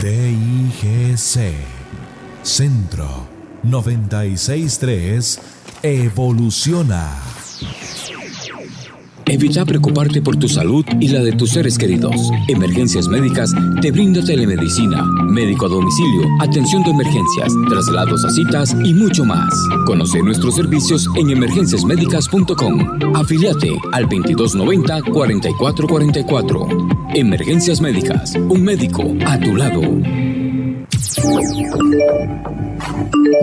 TIGC Centro 96.3 evoluciona. Evita preocuparte por tu salud y la de tus seres queridos. Emergencias Médicas te brinda telemedicina, médico a domicilio, atención de emergencias, traslados a citas y mucho más. Conoce nuestros servicios en emergenciasmedicas.com. Afíliate al 2290-4444. Emergencias Médicas, un médico a tu lado.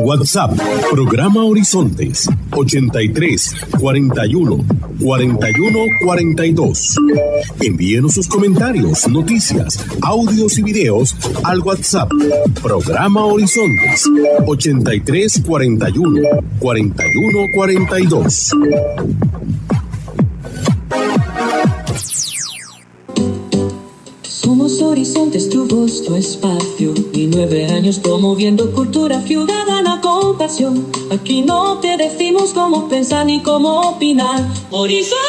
WhatsApp, programa Horizontes, 83 41 41 42. Envíenos sus comentarios, noticias, audios y videos al WhatsApp, programa Horizontes, 83 41 41 42. Somos Horizontes, tu voz, tu espacio. Y 9 años promoviendo cultura ciudadana con pasión. Aquí no te decimos cómo pensar ni cómo opinar. Horizontes.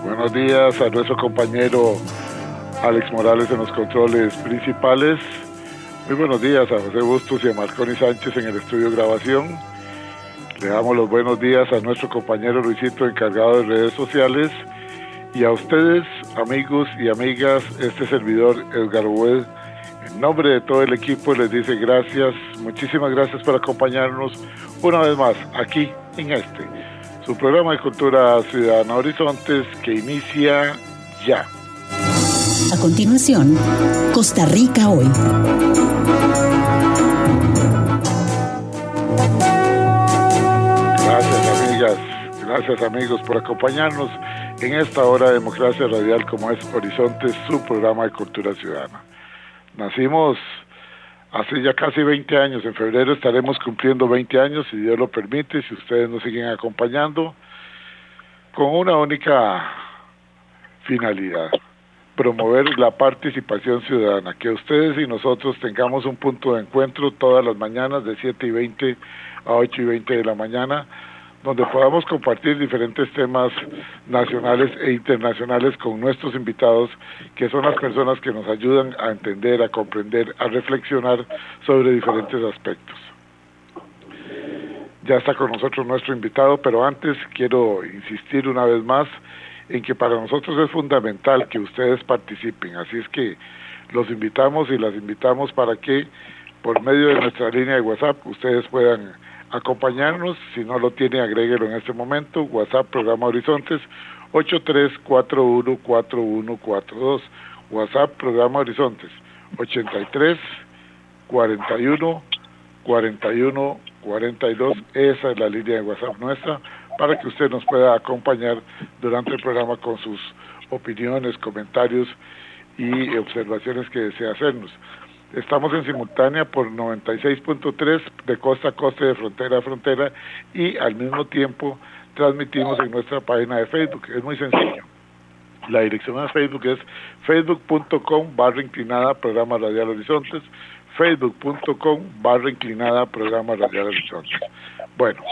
Buenos días a nuestro compañero Alex Morales en los controles principales. Muy buenos días a José Bustos y a Marconi Sánchez en el estudio de grabación. Le damos los buenos días a nuestro compañero Luisito, encargado de redes sociales. Y a ustedes, amigos y amigas, este servidor Edgar Hued, en nombre de todo el equipo, les dice gracias, muchísimas gracias por acompañarnos una vez más aquí en su programa de Cultura Ciudadana Horizontes, que inicia ya. A continuación, Costa Rica Hoy. Gracias, amigas, gracias, amigos, por acompañarnos en esta hora de democracia radial como es Horizontes, su programa de cultura ciudadana. Nacimos hace ya casi 20 años, en febrero estaremos cumpliendo 20 años, si Dios lo permite, si ustedes nos siguen acompañando, con una única finalidad: promover la participación ciudadana, que ustedes y nosotros tengamos un punto de encuentro todas las mañanas de 7:20 a 8:20 de la mañana, donde podamos compartir diferentes temas nacionales e internacionales con nuestros invitados, que son las personas que nos ayudan a entender, a comprender, a reflexionar sobre diferentes aspectos. Ya está con nosotros nuestro invitado, pero antes quiero insistir una vez más en que para nosotros es fundamental que ustedes participen, así es que los invitamos y las invitamos para que por medio de nuestra línea de WhatsApp ustedes puedan acompañarnos. Si no lo tiene, agréguelo en este momento. WhatsApp, programa Horizontes, 83414142. WhatsApp, programa Horizontes, 83 41 41 42. Esa es la línea de WhatsApp nuestra, para que usted nos pueda acompañar durante el programa con sus opiniones, comentarios y observaciones que desea hacernos. Estamos en simultánea por 96.3 de costa a costa y de frontera a frontera, y al mismo tiempo transmitimos en nuestra página de Facebook. Es muy sencillo. La dirección de Facebook es facebook.com/programa radial Horizontes, facebook.com/programa radial Horizontes. Bueno,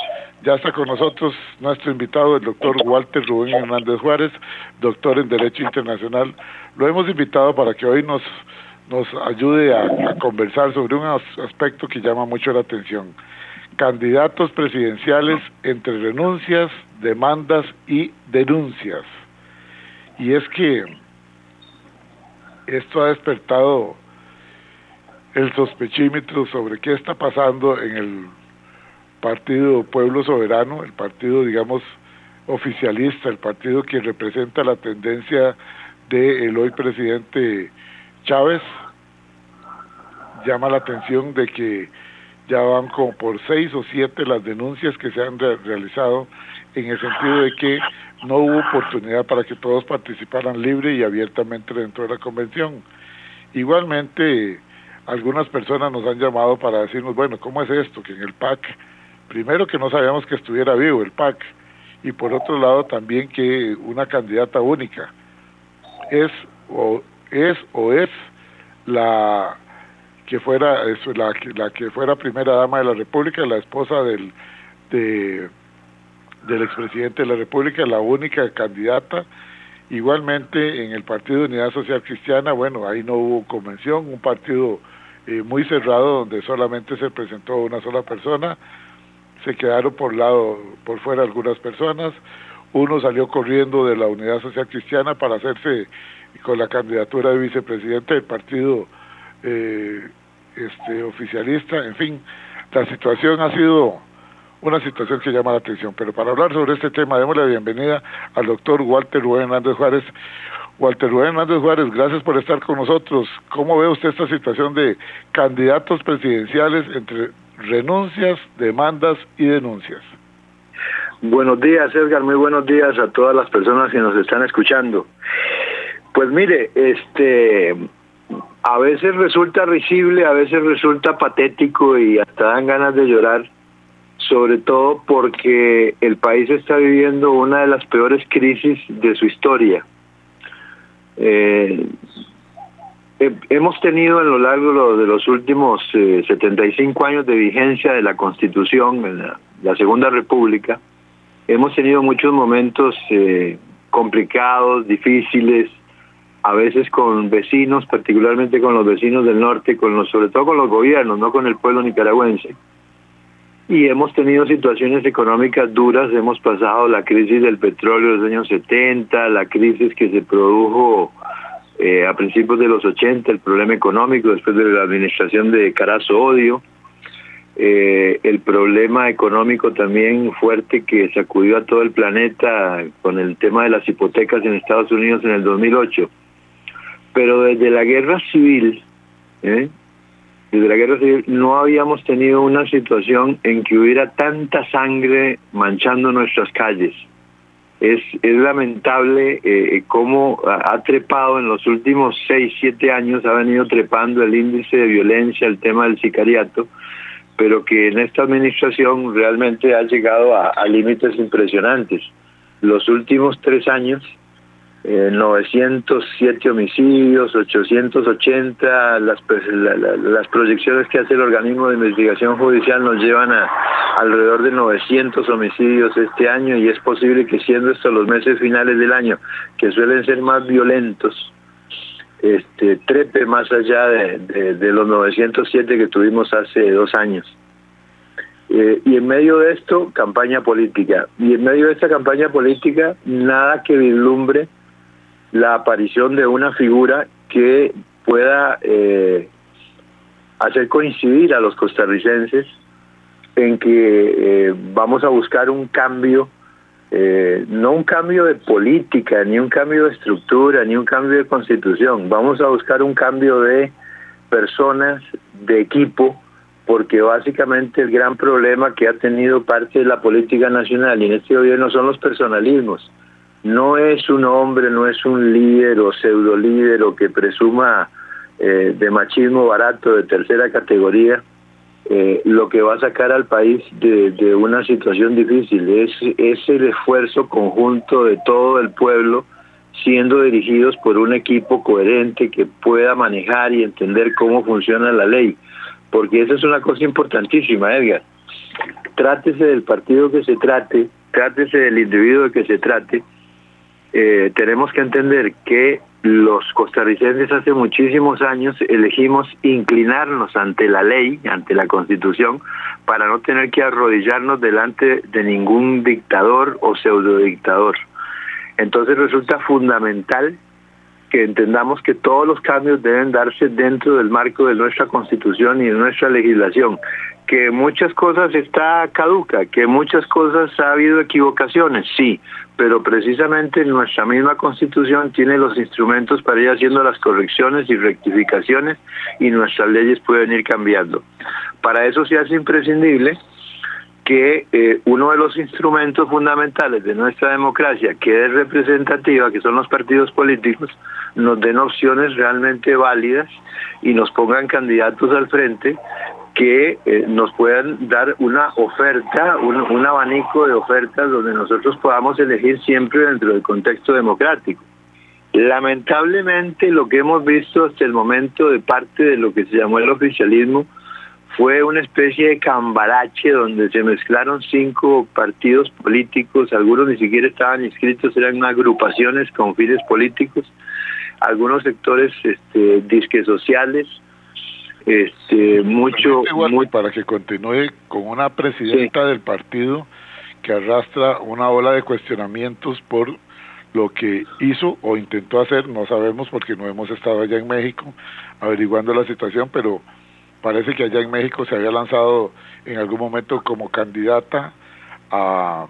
ya está con nosotros nuestro invitado, el doctor Walter Rubén Hernández Juárez, doctor en Derecho Internacional. Lo hemos invitado para que hoy nos ayude a conversar sobre un aspecto que llama mucho la atención: candidatos presidenciales entre renuncias, demandas y denuncias. Y es que esto ha despertado el sospechímetro sobre qué está pasando en el Partido Pueblo Soberano, el partido, digamos, oficialista, el partido que representa la tendencia del hoy presidente Chávez. Llama la atención de que ya van como por 6 o 7 las denuncias que se han realizado, en el sentido de que no hubo oportunidad para que todos participaran libre y abiertamente dentro de la convención. Igualmente, algunas personas nos han llamado para decirnos, bueno, ¿cómo es esto? Que en el PAC, primero que no sabíamos que estuviera vivo el PAC, y por otro lado también que una candidata única es la que fuera la que fuera primera dama de la República, la esposa del expresidente de la República, la única candidata. Igualmente en el Partido de Unidad Social Cristiana, bueno, ahí no hubo convención, un partido muy cerrado donde solamente se presentó una sola persona, se quedaron por fuera algunas personas, uno salió corriendo de la Unidad Social Cristiana para hacerse con la candidatura de vicepresidente del partido oficialista. En fin, la situación ha sido una situación que llama la atención, pero para hablar sobre este tema, demos la bienvenida al doctor Walter Rubén Hernández Juárez. Walter Rubén Hernández Juárez, gracias por estar con nosotros. ¿Cómo ve usted esta situación de candidatos presidenciales entre renuncias, demandas y denuncias? Buenos días, Edgar, muy buenos días a todas las personas que nos están escuchando. Pues mire, a veces resulta risible, a veces resulta patético y hasta dan ganas de llorar, sobre todo porque el país está viviendo una de las peores crisis de su historia. Hemos tenido a lo largo de los últimos 75 años de vigencia de la Constitución, en la Segunda República, hemos tenido muchos momentos complicados, difíciles, a veces con vecinos, particularmente con los vecinos del norte, sobre todo con los gobiernos, no con el pueblo nicaragüense. Y hemos tenido situaciones económicas duras, hemos pasado la crisis del petróleo de los años 70, la crisis que se produjo a principios de los 80, el problema económico después de la administración de Carazo-Odio, el problema económico también fuerte que sacudió a todo el planeta con el tema de las hipotecas en Estados Unidos en el 2008. Pero desde la guerra civil, no habíamos tenido una situación en que hubiera tanta sangre manchando nuestras calles. Es lamentable cómo ha trepado en los últimos 6, 7 años, ha venido trepando el índice de violencia, el tema del sicariato, pero que en esta administración realmente ha llegado a límites impresionantes. Los últimos 3 años, 907 homicidios, 880, las proyecciones que hace el organismo de investigación judicial nos llevan a alrededor de 900 homicidios este año, y es posible que siendo estos los meses finales del año, que suelen ser más violentos, trepe más allá de los 907 que tuvimos hace 2 años. Y en medio de esto, campaña política. Y en medio de esta campaña política, nada que vislumbre la aparición de una figura que pueda hacer coincidir a los costarricenses en que vamos a buscar un cambio, no un cambio de política, ni un cambio de estructura, ni un cambio de constitución. Vamos a buscar un cambio de personas, de equipo, porque básicamente el gran problema que ha tenido parte de la política nacional y en este gobierno son los personalismos. No es un hombre, no es un líder o pseudo líder o que presuma de machismo barato de tercera categoría lo que va a sacar al país de una situación difícil. Es el esfuerzo conjunto de todo el pueblo siendo dirigidos por un equipo coherente que pueda manejar y entender cómo funciona la ley, porque esa es una cosa importantísima, Edgar. Trátese del partido que se trate, trátese del individuo que se trate, tenemos que entender que los costarricenses hace muchísimos años elegimos inclinarnos ante la ley, ante la Constitución, para no tener que arrodillarnos delante de ningún dictador o pseudodictador. Entonces resulta fundamental que entendamos que todos los cambios deben darse dentro del marco de nuestra Constitución y de nuestra legislación, que muchas cosas está caduca, que muchas cosas ha habido equivocaciones, sí, pero precisamente nuestra misma Constitución tiene los instrumentos para ir haciendo las correcciones y rectificaciones y nuestras leyes pueden ir cambiando. Para eso se hace imprescindible que uno de los instrumentos fundamentales de nuestra democracia, que es representativa, que son los partidos políticos, nos den opciones realmente válidas y nos pongan candidatos al frente que nos puedan dar una oferta, un abanico de ofertas donde nosotros podamos elegir siempre dentro del contexto democrático. Lamentablemente lo que hemos visto hasta el momento de parte de lo que se llamó el oficialismo fue una especie de cambalache donde se mezclaron 5 partidos políticos, algunos ni siquiera estaban inscritos, eran agrupaciones con fines políticos, algunos sectores disque sociales, mucho para que continúe con una presidenta del partido que arrastra una ola de cuestionamientos por lo que hizo o intentó hacer, no sabemos porque no hemos estado allá en México averiguando la situación, pero parece que allá en México se había lanzado en algún momento como candidata a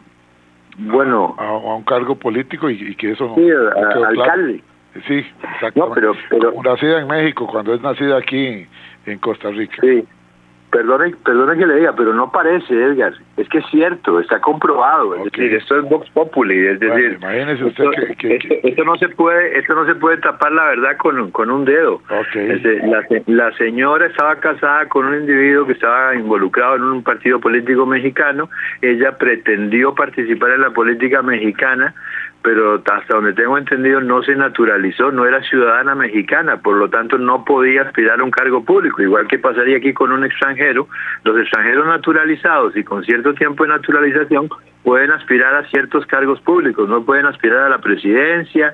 un cargo político y que eso no quedó alcalde. Claro. Sí, exactamente. No, pero como nacida en México cuando es nacida aquí en Costa Rica. Sí. Perdone que le diga, pero no parece, Edgar. Es que es cierto, está comprobado. Es decir, esto es Vox Populi. Es decir, imagínese usted esto no se puede tapar la verdad con un dedo. La señora estaba casada con un individuo que estaba involucrado en un partido político mexicano. Ella pretendió participar en la política mexicana, pero hasta donde tengo entendido no se naturalizó, no era ciudadana mexicana, por lo tanto no podía aspirar a un cargo público, igual que pasaría aquí con un extranjero. Los extranjeros naturalizados y con cierto tiempo de naturalización pueden aspirar a ciertos cargos públicos, no pueden aspirar a la presidencia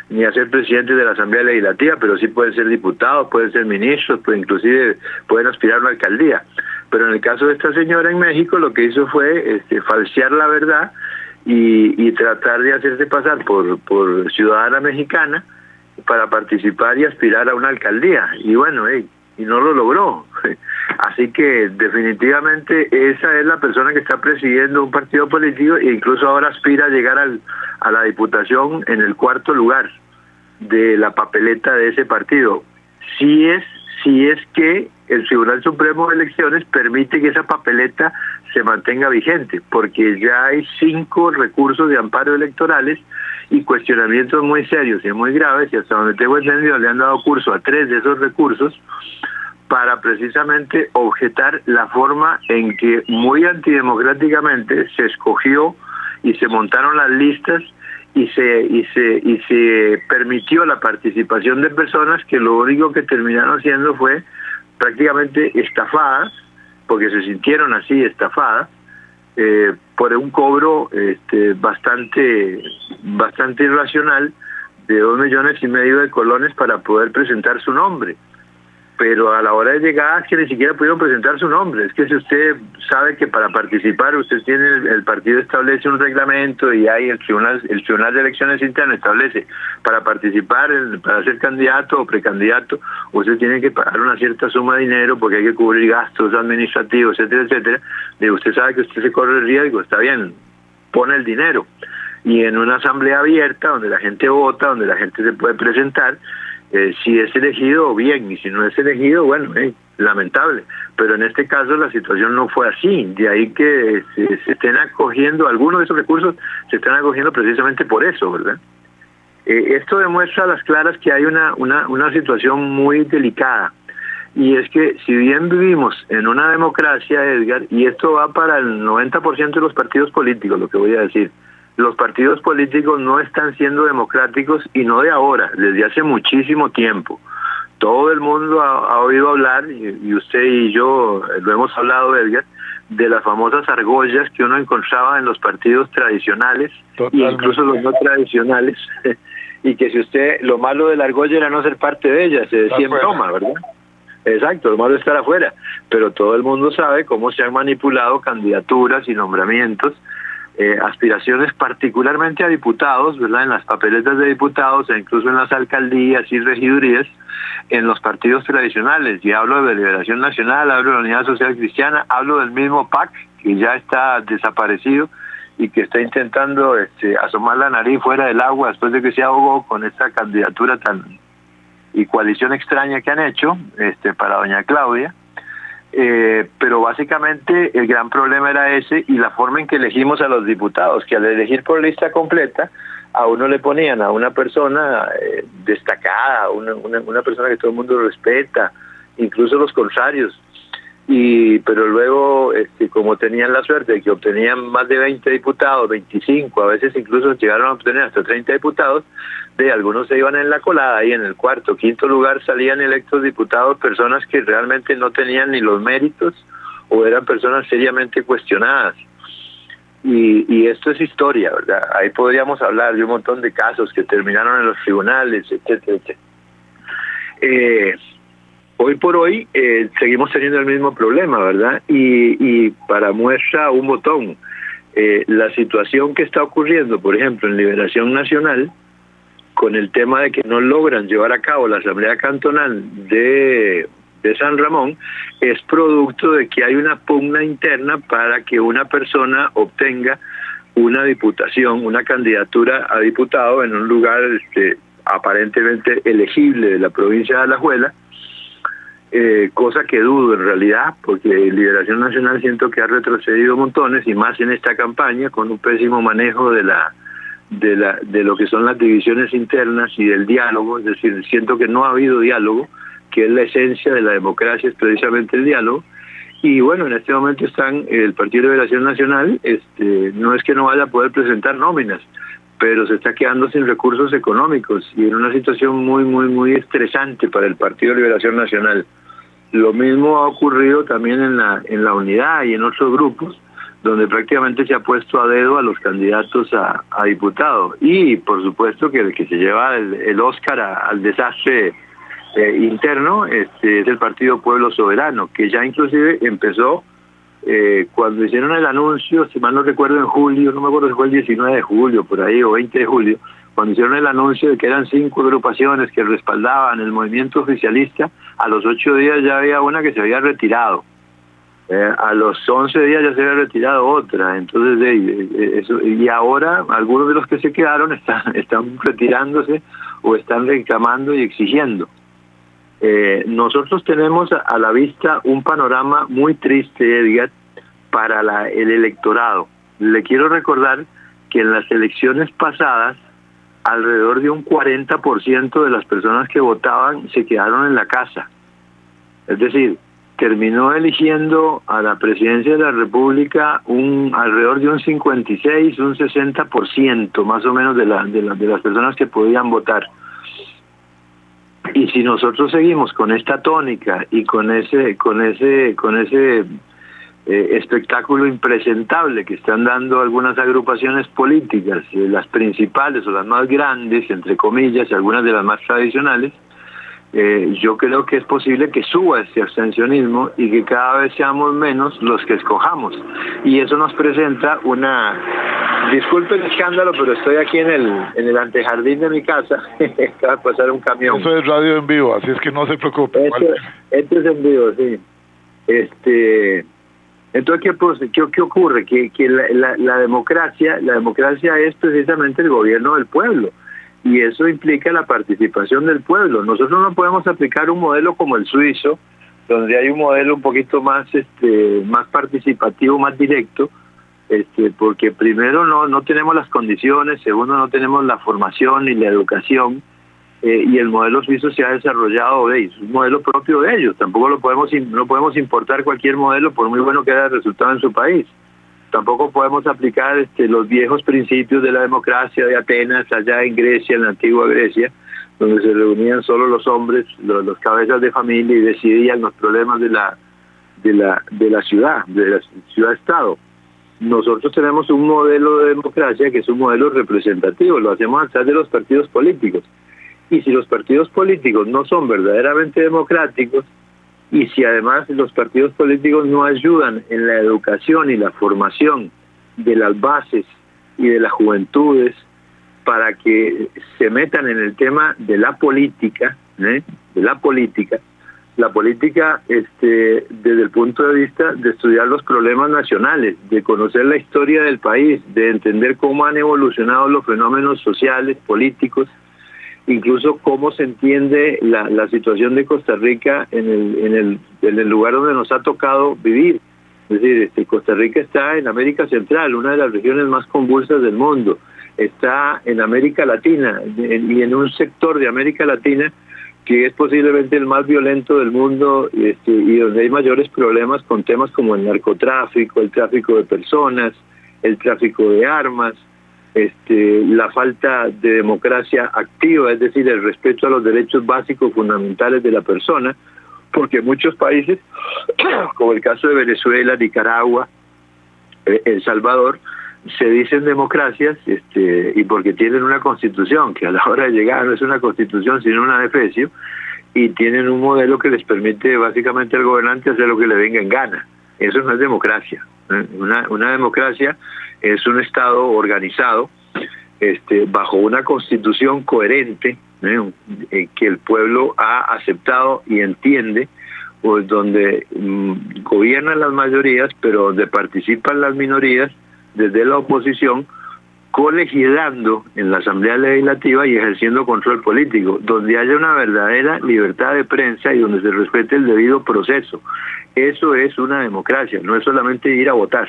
ni a ser presidentes de la Asamblea Legislativa, pero sí pueden ser diputados, pueden ser ministros, pues inclusive pueden aspirar a una alcaldía. Pero en el caso de esta señora en México lo que hizo fue falsear la verdad y tratar de hacerse pasar por ciudadana mexicana para participar y aspirar a una alcaldía. Y bueno, y no lo logró. Así que definitivamente esa es la persona que está presidiendo un partido político e incluso ahora aspira a llegar a la diputación en el 4º lugar de la papeleta de ese partido. Si es que el Tribunal Supremo de Elecciones permite que esa papeleta se mantenga vigente, porque ya hay 5 recursos de amparo electorales y cuestionamientos muy serios y muy graves, y hasta donde tengo entendido le han dado curso a 3 de esos recursos para precisamente objetar la forma en que muy antidemocráticamente se escogió y se montaron las listas y se permitió la participación de personas que lo único que terminaron siendo fue prácticamente estafadas, porque se sintieron así estafadas, por un cobro bastante irracional de 2,5 millones de colones para poder presentar su nombre. Pero a la hora de llegar, que ni siquiera pudieron presentar su nombre. Es que si usted sabe que para participar, usted tiene, el partido establece un reglamento y hay el Tribunal de Elecciones Internas establece, para participar, para ser candidato o precandidato, usted tiene que pagar una cierta suma de dinero porque hay que cubrir gastos administrativos, etcétera, etcétera. Y usted sabe que usted se corre el riesgo, está bien, pone el dinero. Y en una asamblea abierta, donde la gente vota, donde la gente se puede presentar, si es elegido, bien, y si no es elegido, bueno, lamentable. Pero en este caso la situación no fue así, de ahí que se estén acogiendo, algunos de esos recursos se están acogiendo precisamente por eso, ¿verdad? Esto demuestra a las claras que hay una situación muy delicada, y es que si bien vivimos en una democracia, Edgar, y esto va para el 90% de los partidos políticos, lo que voy a decir, los partidos políticos no están siendo democráticos, y no de ahora, desde hace muchísimo tiempo. Todo el mundo ha oído hablar, y usted y yo lo hemos hablado, Edgar, de las famosas argollas que uno encontraba en los partidos tradicionales, e incluso los no tradicionales, y que si usted, lo malo de la argolla era no ser parte de ella, se decía en broma, ¿verdad? Exacto, lo malo es estar afuera, pero todo el mundo sabe cómo se han manipulado candidaturas y nombramientos, aspiraciones particularmente a diputados, ¿verdad? En las papeletas de diputados e incluso en las alcaldías y regidurías en los partidos tradicionales. Y hablo de Liberación Nacional, hablo de la Unidad Social Cristiana, hablo del mismo PAC, que ya está desaparecido y que está intentando asomar la nariz fuera del agua después de que se ahogó con esta candidatura y coalición extraña que han hecho para doña Claudia. Pero básicamente el gran problema era ese, y la forma en que elegimos a los diputados, que al elegir por lista completa a uno le ponían a una persona destacada, una persona que todo el mundo respeta, incluso los contrarios, pero luego, como tenían la suerte de que obtenían más de 20 diputados, 25, a veces incluso llegaron a obtener hasta 30 diputados, de algunos se iban en la colada y en el cuarto, quinto lugar salían electos diputados personas que realmente no tenían ni los méritos o eran personas seriamente cuestionadas. Y esto es historia, ¿verdad? Ahí podríamos hablar de un montón de casos que terminaron en los tribunales, etcétera, etcétera. Hoy por hoy seguimos teniendo el mismo problema, ¿verdad? Y para muestra un botón, la situación que está ocurriendo, por ejemplo, en Liberación Nacional, con el tema de que no logran llevar a cabo la Asamblea Cantonal de San Ramón, es producto de que hay una pugna interna para que una persona obtenga una diputación, una candidatura a diputado en un lugar aparentemente elegible de la provincia de Alajuela, cosa que dudo en realidad, porque Liberación Nacional siento que ha retrocedido montones, y más en esta campaña, con un pésimo manejo de lo que son las divisiones internas y del diálogo. Es decir, siento que no ha habido diálogo, que es la esencia de la democracia, es precisamente el diálogo. Y bueno, en este momento el Partido de Liberación Nacional, no es que no vaya a poder presentar nóminas, pero se está quedando sin recursos económicos y en una situación muy, muy, muy estresante para el Partido de Liberación Nacional. Lo mismo ha ocurrido también en la Unidad y en otros grupos, donde prácticamente se ha puesto a dedo a los candidatos a diputado. Y por supuesto que el que se lleva el Oscar al desastre interno es el Partido Pueblo Soberano, que ya inclusive empezó cuando hicieron el anuncio, si mal no recuerdo, en julio, no me acuerdo si fue el 19 de julio, por ahí, o 20 de julio, cuando hicieron el anuncio de que eran 5 agrupaciones que respaldaban el movimiento oficialista, a los 8 días ya había una que se había retirado. A los 11 días ya se había retirado otra. Entonces, y ahora algunos de los que se quedaron están retirándose o están reclamando y exigiendo. Nosotros tenemos a la vista un panorama muy triste, Edgar, para el electorado. Le quiero recordar que en las elecciones pasadas, alrededor de un 40% de las personas que votaban se quedaron en la casa. Es decir, terminó eligiendo a la presidencia de la República alrededor de un 56, un 60% más o menos de las personas que podían votar. Y si nosotros seguimos con esta tónica y con ese espectáculo impresentable que están dando algunas agrupaciones políticas, las principales o las más grandes, entre comillas, y algunas de las más tradicionales, yo creo que es posible que suba este abstencionismo y que cada vez seamos menos los que escojamos. Y eso nos presenta disculpe el escándalo, pero estoy aquí en el antejardín de mi casa. Acaba de pasar un camión. Eso es radio en vivo, así es que no se preocupe. Esto es en vivo, sí. Entonces, ¿qué ocurre? Que la democracia es precisamente el gobierno del pueblo. Y eso implica la participación del pueblo. Nosotros no podemos aplicar un modelo como el suizo, donde hay un modelo un poquito más participativo, más directo, porque primero no tenemos las condiciones, segundo no tenemos la formación ni la educación, y el modelo suizo se ha desarrollado, es un modelo propio de ellos. Tampoco no podemos importar cualquier modelo, por muy bueno que haya el resultado en su país. Tampoco podemos aplicar los viejos principios de la democracia de Atenas, allá en Grecia, en la antigua Grecia, donde se reunían solo los hombres, los cabezas de familia, y decidían los problemas de la ciudad-estado. Nosotros tenemos un modelo de democracia que es un modelo representativo, lo hacemos a través de los partidos políticos. Y si los partidos políticos no son verdaderamente democráticos, y si además los partidos políticos no ayudan en la educación y la formación de las bases y de las juventudes para que se metan en el tema de la política, la política desde el punto de vista de estudiar los problemas nacionales, de conocer la historia del país, de entender cómo han evolucionado los fenómenos sociales, políticos, incluso cómo se entiende la situación de Costa Rica en el lugar donde nos ha tocado vivir. Es decir, Costa Rica está en América Central, una de las regiones más convulsas del mundo. Está en América Latina y en un sector de América Latina que es posiblemente el más violento del mundo, y donde hay mayores problemas con temas como el narcotráfico, el tráfico de personas, el tráfico de armas, la falta de democracia activa, es decir, el respeto a los derechos básicos fundamentales de la persona, porque muchos países, como el caso de Venezuela, Nicaragua, El Salvador, se dicen democracias y porque tienen una constitución que a la hora de llegar no es una constitución sino una defecio, y tienen un modelo que les permite básicamente al gobernante hacer lo que le venga en gana. Eso no es democracia. Una democracia es un Estado organizado bajo una constitución coherente, que el pueblo ha aceptado y entiende, pues donde gobiernan las mayorías, pero donde participan las minorías desde la oposición, colegiando en la Asamblea Legislativa y ejerciendo control político, donde haya una verdadera libertad de prensa y donde se respete el debido proceso. Eso es una democracia, no es solamente ir a votar.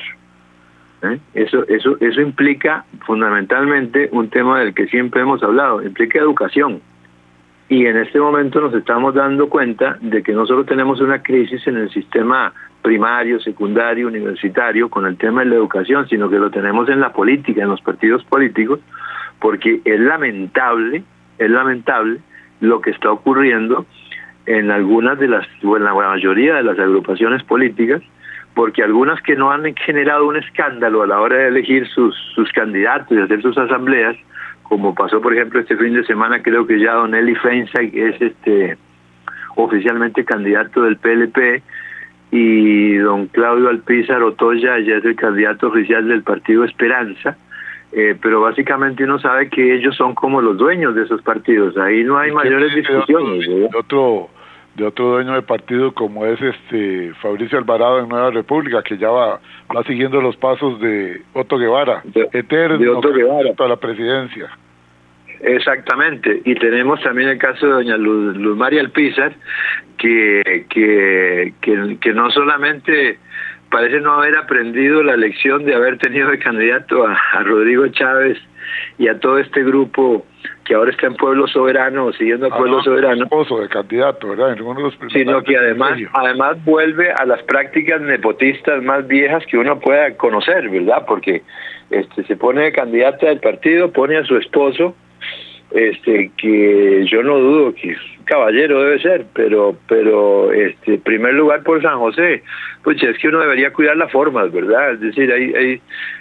Eso implica fundamentalmente un tema del que siempre hemos hablado, implica educación. Y en este momento nos estamos dando cuenta de que no solo tenemos una crisis en el sistema primario, secundario, universitario con el tema de la educación, sino que lo tenemos en la política, en los partidos políticos, porque es lamentable lo que está ocurriendo en algunas de las, o en la mayoría de las agrupaciones políticas, porque algunas que no han generado un escándalo a la hora de elegir sus candidatos y hacer sus asambleas, como pasó por ejemplo este fin de semana, creo que ya don Eli Feinstein es oficialmente candidato del PLP, y don Claudio Alpizar Otoya ya es el candidato oficial del Partido Esperanza, pero básicamente uno sabe que ellos son como los dueños de esos partidos, ahí no hay mayores discusiones. De otro dueño de partido como es Fabricio Alvarado en Nueva República, que ya va siguiendo los pasos de Otto Guevara, eterno de Otto Guevara a la presidencia. Exactamente, y tenemos también el caso de doña Luz María Alpizar, que no solamente parece no haber aprendido la lección de haber tenido de candidato a Rodrigo Chávez y a todo este grupo que ahora está en Pueblo Soberano, siguiendo al Pueblo Soberano, de candidato, ¿verdad? Sino que además vuelve a las prácticas nepotistas más viejas que uno pueda conocer, ¿verdad? Porque se pone de candidata del partido, pone a su esposo, que yo no dudo que caballero debe ser, pero en primer lugar por San José, pues es que uno debería cuidar las formas, ¿verdad? Es decir,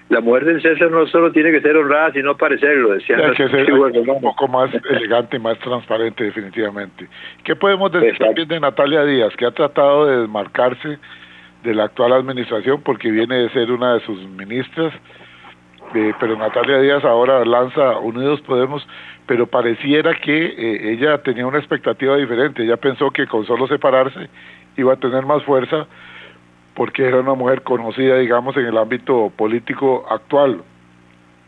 la mujer del César no solo tiene que ser honrada, sino parecerlo, decía. Hay que ser un poco más elegante y más transparente, definitivamente. ¿Qué podemos decir también de Natalia Díaz, que ha tratado de desmarcarse de la actual administración porque viene de ser una de sus ministras? Pero Natalia Díaz ahora lanza Unidos Podemos, pero pareciera que ella tenía una expectativa diferente. Ella pensó que con solo separarse iba a tener más fuerza porque era una mujer conocida, digamos, en el ámbito político actual.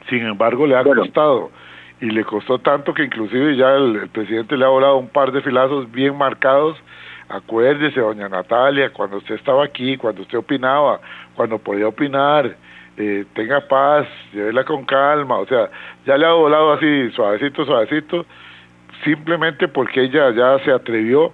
Sin embargo, le ha costado, y le costó tanto que inclusive ya el presidente le ha volado un par de filazos bien marcados. Acuérdese, doña Natalia, cuando usted estaba aquí, cuando usted opinaba, cuando podía opinar, tenga paz, llévela con calma. O sea, ya le ha volado así suavecito, simplemente porque ella ya se atrevió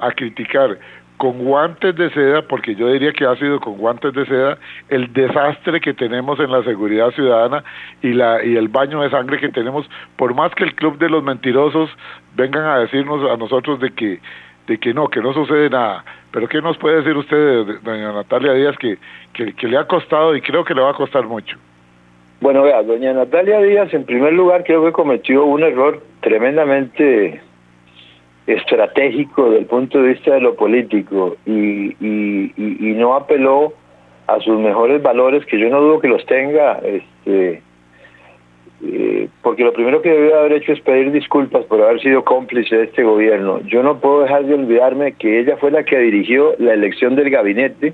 a criticar con guantes de seda, porque yo diría que ha sido con guantes de seda, el desastre que tenemos en la seguridad ciudadana y el baño de sangre que tenemos, por más que el club de los mentirosos vengan a decirnos a nosotros de que no sucede nada. Pero ¿qué nos puede decir usted, doña Natalia Díaz, que le ha costado y creo que le va a costar mucho? Bueno, vea, doña Natalia Díaz, en primer lugar, creo que cometió un error tremendamente estratégico desde el punto de vista de lo político y no apeló a sus mejores valores, que yo no dudo que los tenga, porque lo primero que debió haber hecho es pedir disculpas por haber sido cómplice de este gobierno. Yo no puedo dejar de olvidarme que ella fue la que dirigió la elección del gabinete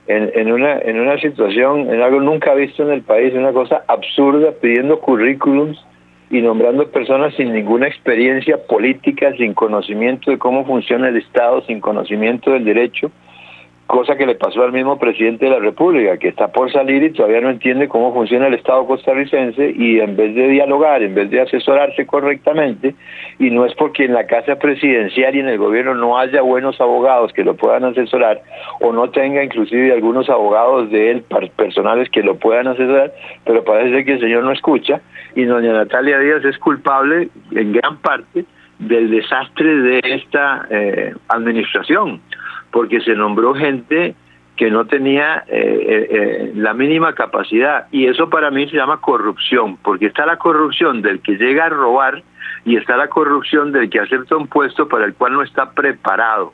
en una situación, en algo nunca visto en el país, una cosa absurda, pidiendo currículums y nombrando personas sin ninguna experiencia política, sin conocimiento de cómo funciona el Estado, sin conocimiento del derecho, cosa que le pasó al mismo presidente de la República, que está por salir y todavía no entiende cómo funciona el Estado costarricense, y en vez de dialogar, en vez de asesorarse correctamente, y no es porque en la casa presidencial y en el gobierno no haya buenos abogados que lo puedan asesorar, o no tenga inclusive algunos abogados de él personales que lo puedan asesorar, pero parece ser que el señor no escucha, y doña Natalia Díaz es culpable en gran parte del desastre de esta administración, porque se nombró gente que no tenía la mínima capacidad, y eso para mí se llama corrupción, porque está la corrupción del que llega a robar y está la corrupción del que acepta un puesto para el cual no está preparado.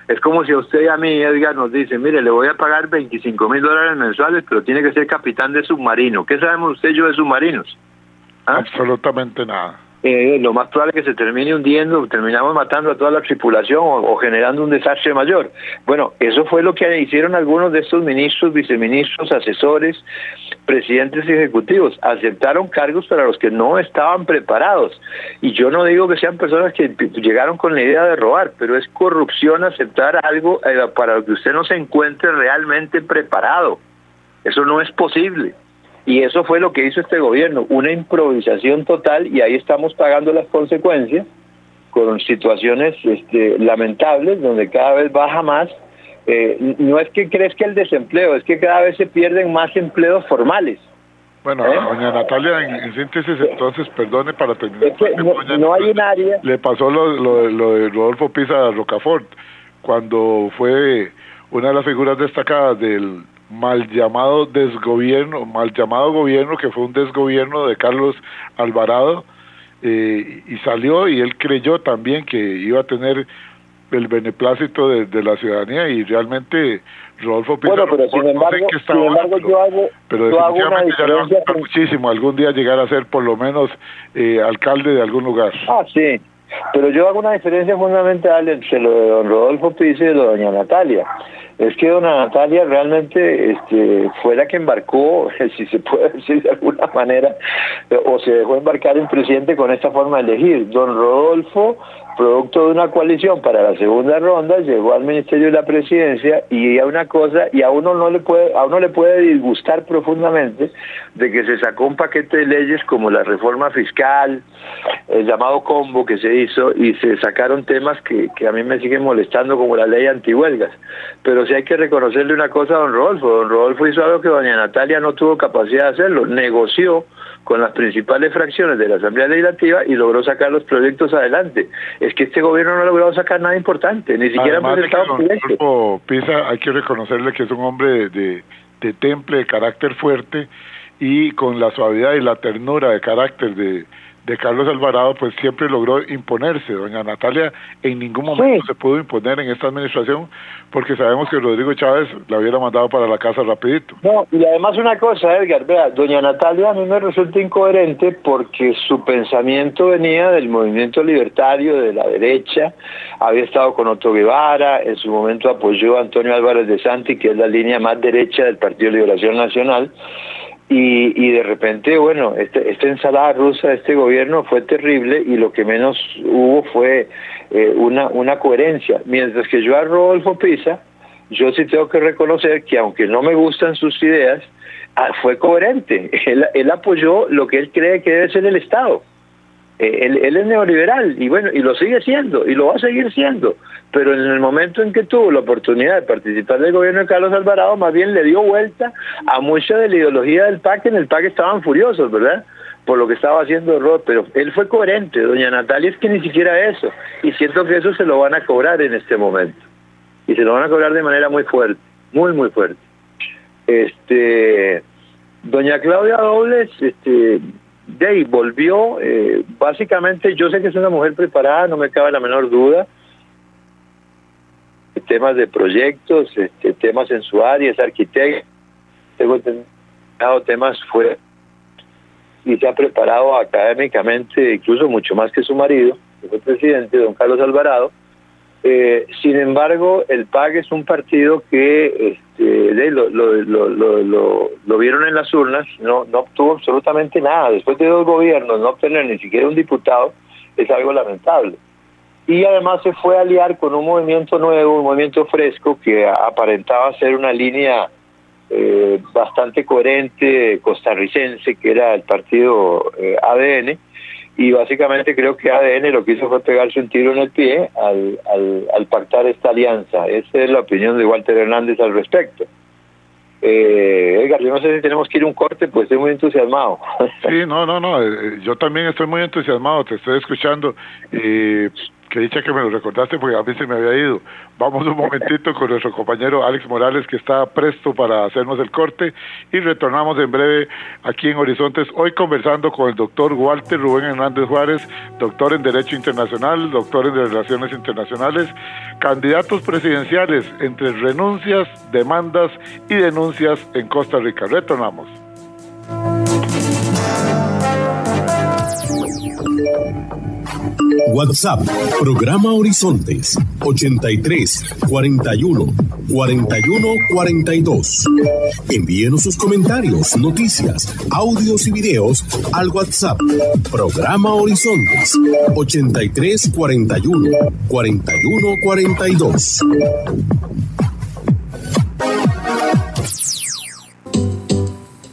Es como si a usted y a mí, Edgar, nos dice, mire, le voy a pagar $25,000 mensuales, pero tiene que ser capitán de submarino. ¿Qué sabemos usted y yo de submarinos? ¿Ah? Absolutamente nada. Lo más probable es que se termine hundiendo, terminamos matando a toda la tripulación o generando un desastre mayor. Bueno, eso fue lo que hicieron algunos de estos ministros, viceministros, asesores, presidentes ejecutivos. Aceptaron cargos para los que no estaban preparados. Y yo no digo que sean personas que llegaron con la idea de robar, pero es corrupción aceptar algo para lo que usted no se encuentre realmente preparado. Eso no es posible. Y eso fue lo que hizo este gobierno, una improvisación total, y ahí estamos pagando las consecuencias con situaciones lamentables, donde cada vez baja más. No es que crezca el desempleo, es que cada vez se pierden más empleos formales. Bueno, doña Natalia, en síntesis, entonces, perdone para terminar. Es que no hay un área. Le pasó lo de Rodolfo Pisa Rocafort, cuando fue una de las figuras destacadas del mal llamado gobierno, que fue un desgobierno de Carlos Alvarado, y salió, y él creyó también que iba a tener el beneplácito de la ciudadanía, y realmente Rodolfo Pizarro, pero sin embargo yo hago una diferencia muchísimo algún día llegar a ser por lo menos alcalde de algún lugar. Sí, pero yo hago una diferencia fundamental entre lo de don Rodolfo Pizarro y lo de doña Natalia. Es que doña Natalia realmente fue la que embarcó, si se puede decir de alguna manera, o se dejó embarcar el presidente con esta forma de elegir. Don Rodolfo, producto de una coalición para la segunda ronda, llegó al Ministerio de la Presidencia, y a una cosa, y a uno le puede disgustar profundamente de que se sacó un paquete de leyes como la reforma fiscal, el llamado combo que se hizo, y se sacaron temas que a mí me siguen molestando, como la ley antihuelgas. Pero sí hay que reconocerle una cosa a don Rodolfo. Don Rodolfo hizo algo que doña Natalia no tuvo capacidad de hacerlo. Negoció con las principales fracciones de la Asamblea Legislativa y logró sacar los proyectos adelante. Es que este gobierno no ha logrado sacar nada importante, ni siquiera presentado proyectos. Rodolfo Pisa, hay que reconocerle que es un hombre de temple, de carácter fuerte, y con la suavidad y la ternura de carácter de Carlos Alvarado, pues siempre logró imponerse. Doña Natalia en ningún momento se pudo imponer en esta administración, porque sabemos que Rodrigo Chávez la hubiera mandado para la casa rapidito. No, y además una cosa, Edgar, vea, doña Natalia a mí me resulta incoherente porque su pensamiento venía del movimiento libertario, de la derecha, había estado con Otto Guevara, en su momento apoyó a Antonio Álvarez de Santi, que es la línea más derecha del Partido de Liberación Nacional. Y de repente, bueno, esta ensalada rusa de este gobierno fue terrible, y lo que menos hubo fue una coherencia. Mientras que yo a Rodolfo Pisa, yo sí tengo que reconocer que aunque no me gustan sus ideas, fue coherente. Él apoyó lo que él cree que debe ser el Estado. Él es neoliberal, y bueno, y lo sigue siendo, y lo va a seguir siendo, pero en el momento en que tuvo la oportunidad de participar del gobierno de Carlos Alvarado, más bien le dio vuelta a mucha de la ideología del PAC. En el PAC estaban furiosos, ¿verdad?, por lo que estaba haciendo Rod, pero él fue coherente. Doña Natalia es que ni siquiera eso, y siento que eso se lo van a cobrar en este momento, y se lo van a cobrar de manera muy fuerte, muy, muy fuerte. Doña Claudia Dobles, volvió, básicamente, yo sé que es una mujer preparada, no me cabe la menor duda, temas de proyectos, temas en su área, es arquitecto, tengo entendido temas fuera, y se ha preparado académicamente, incluso mucho más que su marido, que fue presidente, don Carlos Alvarado. Sin embargo, el PAC es un partido que lo vieron en las urnas, no obtuvo absolutamente nada. Después de 2 gobiernos, no obtener ni siquiera un diputado es algo lamentable. y además se fue a aliar con un movimiento nuevo, un movimiento fresco que aparentaba ser una línea bastante coherente costarricense, que era el partido ADN, y básicamente creo que ADN lo que hizo fue pegarse un tiro en el pie al pactar esta alianza. Esa es la opinión de Walter Hernández al respecto. Edgar, yo no sé si tenemos que ir a un corte, pues estoy muy entusiasmado. Sí, no, yo también estoy muy entusiasmado, te estoy escuchando. Que dicha que me lo recordaste porque a mí se me había ido. Vamos un momentito con nuestro compañero Alex Morales, que está presto para hacernos el corte, y retornamos en breve aquí en Horizontes, hoy conversando con el doctor Walter Rubén Hernández Juárez, doctor en Derecho Internacional, doctor en Relaciones Internacionales, candidatos presidenciales entre renuncias, demandas y denuncias en Costa Rica. Retornamos. WhatsApp, programa Horizontes, 83 41 41 42. Envíenos sus comentarios, noticias, audios y videos al WhatsApp, programa Horizontes, 83 41 41 42.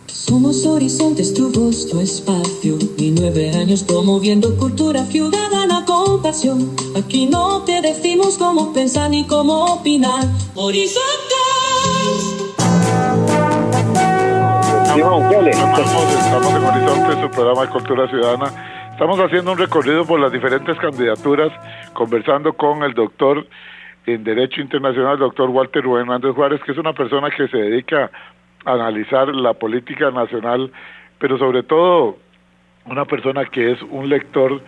Somos Horizontes, tu voz, tu espacio, y 9 años promoviendo cultura ciudadana con pasión. Aquí no te decimos cómo pensar ni cómo opinar. Horizontes. Estamos en Horizontes, su programa de cultura ciudadana. Estamos haciendo un recorrido por las diferentes candidaturas, conversando con el doctor en Derecho Internacional, doctor Walter Rubén Hernández Juárez, que es una persona que se dedica analizar la política nacional, pero sobre todo una persona que es un lector,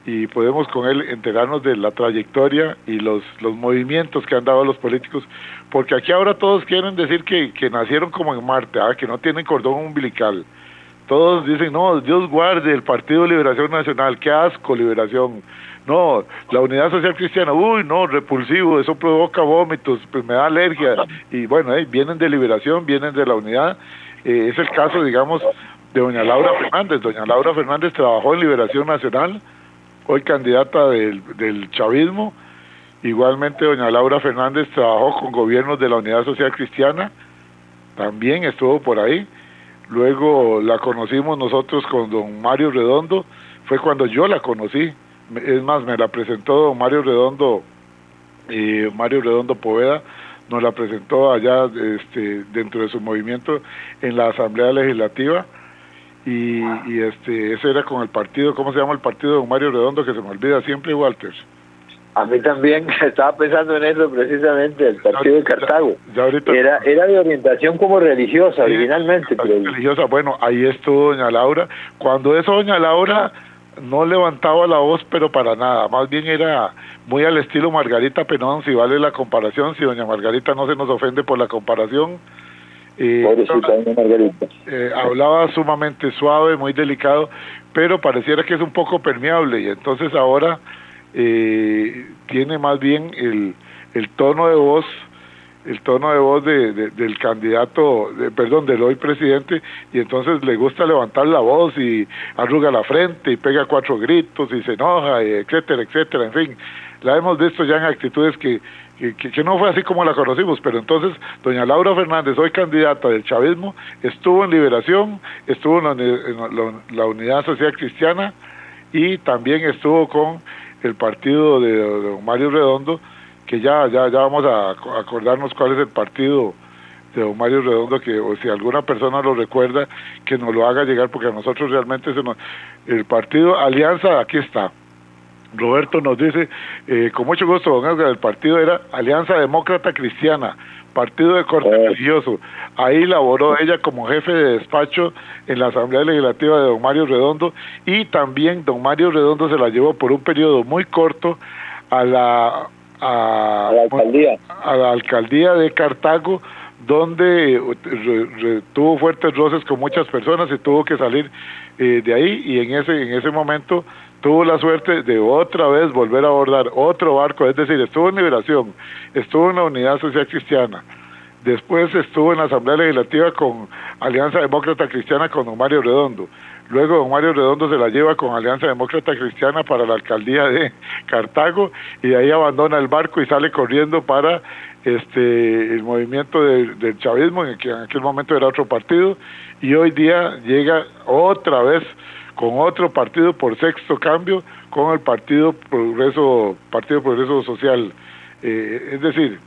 y podemos con él enterarnos de la trayectoria y los movimientos que han dado los políticos, porque aquí ahora todos quieren decir que nacieron como en Marte, que no tienen cordón umbilical. Todos dicen, no, Dios guarde el Partido Liberación Nacional, qué asco Liberación. No, la Unidad Social Cristiana, uy, no, repulsivo, eso provoca vómitos, pues me da alergia. Y bueno, vienen de Liberación, vienen de la Unidad. Es el caso, digamos, de doña Laura Fernández. Doña Laura Fernández trabajó en Liberación Nacional, hoy candidata del chavismo. Igualmente, doña Laura Fernández trabajó con gobiernos de la Unidad Social Cristiana, también estuvo por ahí. Luego la conocimos nosotros con don Mario Redondo, fue cuando yo la conocí. Es más, me la presentó don Mario Redondo, Mario Redondo Poveda, nos la presentó allá dentro de su movimiento en la Asamblea Legislativa, y ese era con el partido, ¿cómo se llama el partido de don Mario Redondo? Que se me olvida siempre, Walter. A mí también, estaba pensando en eso precisamente, el partido de Cartago. Ya ahorita, era de orientación como religiosa, sí, originalmente. Religiosa, bueno, ahí estuvo doña Laura. Cuando eso doña Laura no levantaba la voz, pero para nada, más bien era muy al estilo Margarita Penón, si vale la comparación, si doña Margarita no se nos ofende por la comparación. Margarita. Hablaba sumamente suave, muy delicado, pero pareciera que es un poco permeable, y entonces ahora tiene más bien el tono de voz, del candidato, del hoy presidente, y entonces le gusta levantar la voz y arruga la frente y pega 4 gritos y se enoja, etcétera, etcétera. En fin, la hemos visto ya en actitudes que no fue así como la conocimos. Pero entonces doña Laura Fernández, hoy candidata del chavismo, estuvo en Liberación, estuvo en la Unidad Social Cristiana, y también estuvo con el partido de don Mario Redondo, que ya vamos a acordarnos cuál es el partido de don Mario Redondo, que o si alguna persona lo recuerda, que nos lo haga llegar, porque a nosotros realmente el partido Alianza, aquí está. Roberto nos dice, con mucho gusto, don Edgar, el partido era Alianza Demócrata Cristiana, partido de corte religioso. Ahí laboró ella como jefe de despacho en la Asamblea Legislativa de don Mario Redondo, y también don Mario Redondo se la llevó por un periodo muy corto a la alcaldía de Cartago, donde tuvo fuertes roces con muchas personas y tuvo que salir de ahí, y en ese momento tuvo la suerte de otra vez volver a abordar otro barco, es decir, estuvo en Liberación, estuvo en la Unidad Social Cristiana, Después estuvo en la Asamblea Legislativa con Alianza Demócrata Cristiana con don Mario Redondo. Luego don Mario Redondo se la lleva con Alianza Demócrata Cristiana para la alcaldía de Cartago y de ahí abandona el barco y sale corriendo para el movimiento del chavismo, que en aquel momento era otro partido, y hoy día llega otra vez con otro partido por sexto cambio, con el Partido Progreso Social. Es decir,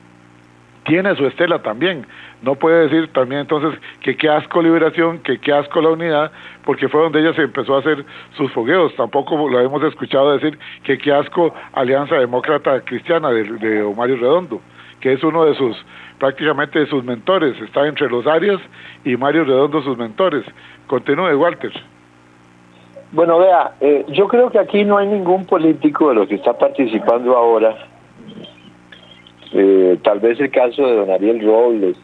tiene su estela también. No puede decir también entonces que qué asco Liberación, que qué asco la Unidad, porque fue donde ella se empezó a hacer sus fogueos. Tampoco lo hemos escuchado decir que qué asco Alianza Demócrata Cristiana de Mario Redondo, que es uno de prácticamente de sus mentores. Está entre los Arias y Mario Redondo sus mentores. Continúe, Walter. Bueno, vea, yo creo que aquí no hay ningún político de los que está participando ahora. Tal vez el caso de don Ariel Robles,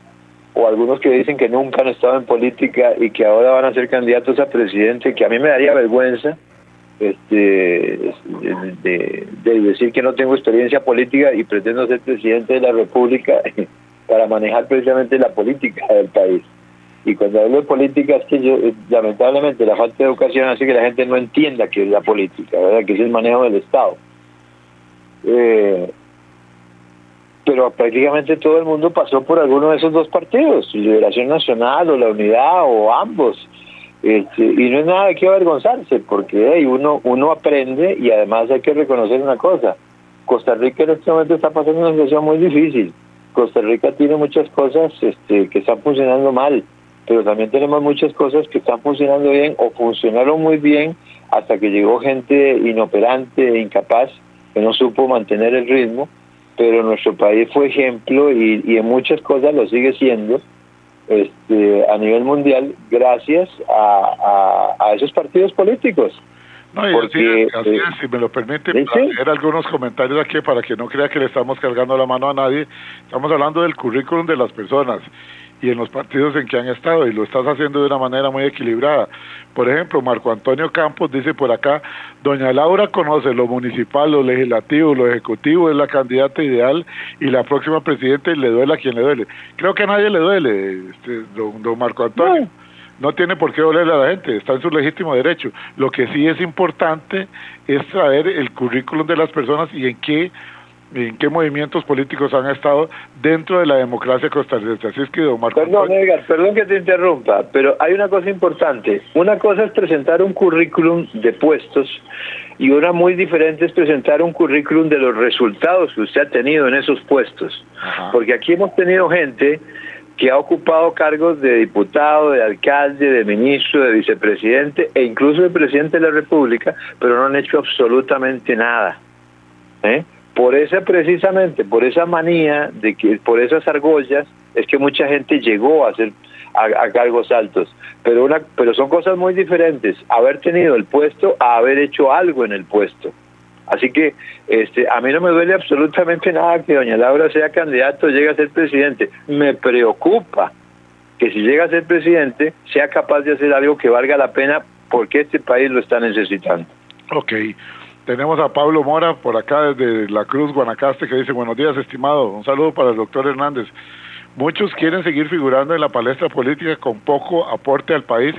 o algunos que dicen que nunca han estado en política y que ahora van a ser candidatos a presidente, que a mí me daría vergüenza de decir que no tengo experiencia política y pretendo ser presidente de la República para manejar precisamente la política del país. Y cuando hablo de política es que lamentablemente la falta de educación hace que la gente no entienda qué es la política, ¿verdad? Que es el manejo del Estado. Pero prácticamente todo el mundo pasó por alguno de esos dos partidos, Liberación Nacional o la Unidad o ambos, y no es nada de qué avergonzarse, porque uno aprende, y además hay que reconocer una cosa: Costa Rica en este momento está pasando una situación muy difícil. Costa Rica tiene muchas cosas que están funcionando mal, pero también tenemos muchas cosas que están funcionando bien o funcionaron muy bien hasta que llegó gente inoperante e incapaz que no supo mantener el ritmo. Pero nuestro país fue ejemplo y en muchas cosas lo sigue siendo a nivel mundial gracias a esos partidos políticos. No, y porque, así es, si me lo permite, ¿sí? hacer algunos comentarios aquí para que no crea que le estamos cargando la mano a nadie. Estamos hablando del currículum de las personas y en los partidos en que han estado, y lo estás haciendo de una manera muy equilibrada. Por ejemplo, Marco Antonio Campos dice por acá: doña Laura conoce lo municipal, lo legislativo, lo ejecutivo, es la candidata ideal y la próxima presidenta, y le duele a quien le duele. Creo que a nadie le duele, don Marco Antonio. No tiene por qué dolerle a la gente, está en su legítimo derecho. Lo que sí es importante es saber el currículum de las personas y en qué movimientos políticos han estado dentro de la democracia costarricense. Así es que, don Marco Antonio... Edgar, perdón que te interrumpa, pero hay una cosa importante. Una cosa es presentar un currículum de puestos y una muy diferente es presentar un currículum de los resultados que usted ha tenido en esos puestos. Ajá. Porque aquí hemos tenido gente que ha ocupado cargos de diputado, de alcalde, de ministro, de vicepresidente e incluso de presidente de la República, pero no han hecho absolutamente nada. Por esa manía, por esas argollas, es que mucha gente llegó a cargos altos. Pero son cosas muy diferentes, haber tenido el puesto a haber hecho algo en el puesto. Así que a mí no me duele absolutamente nada que doña Laura sea candidato, llegue a ser presidente. Me preocupa que si llega a ser presidente sea capaz de hacer algo que valga la pena, porque este país lo está necesitando. Ok. Tenemos a Pablo Mora por acá desde La Cruz, Guanacaste, que dice: buenos días, estimado, un saludo para el doctor Hernández. Muchos quieren seguir figurando en la palestra política con poco aporte al país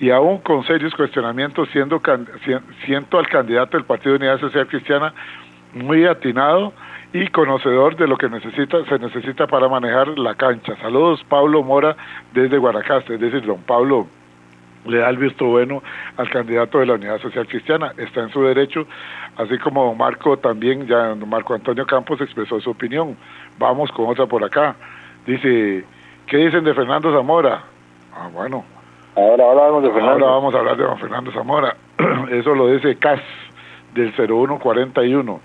y aún con serios cuestionamientos, siento al candidato del Partido de Unidad Social Cristiana muy atinado y conocedor de lo que se necesita para manejar la cancha. Saludos, Pablo Mora desde Guanacaste. Es decir, don Pablo le da el visto bueno al candidato de la Unidad Social Cristiana, está en su derecho, así como don Marco también, ya Marco Antonio Campos expresó su opinión. Vamos con otra por acá. Dice: ¿qué dicen de Fernando Zamora? Bueno, ahora vamos a hablar de don Fernando Zamora. Eso lo dice CAS del 0141.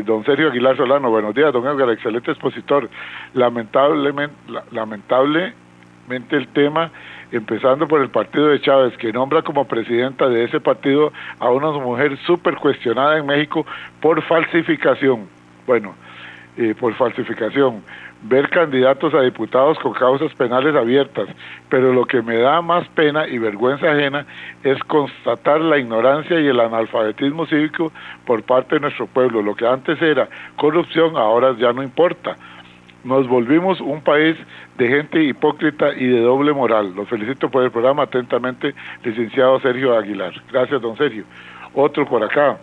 Don Sergio Aguilar Solano: buenos días, don Edgar, excelente expositor. Lamentablemente el tema, empezando por el partido de Chávez, que nombra como presidenta de ese partido a una mujer súper cuestionada en México por falsificación. Bueno, por falsificación. Ver candidatos a diputados con causas penales abiertas, pero lo que me da más pena y vergüenza ajena es constatar la ignorancia y el analfabetismo cívico por parte de nuestro pueblo. Lo que antes era corrupción, ahora ya no importa. Nos volvimos un país de gente hipócrita y de doble moral. Los felicito por el programa. Atentamente, licenciado Sergio Aguilar. Gracias, don Sergio. Otro por acá.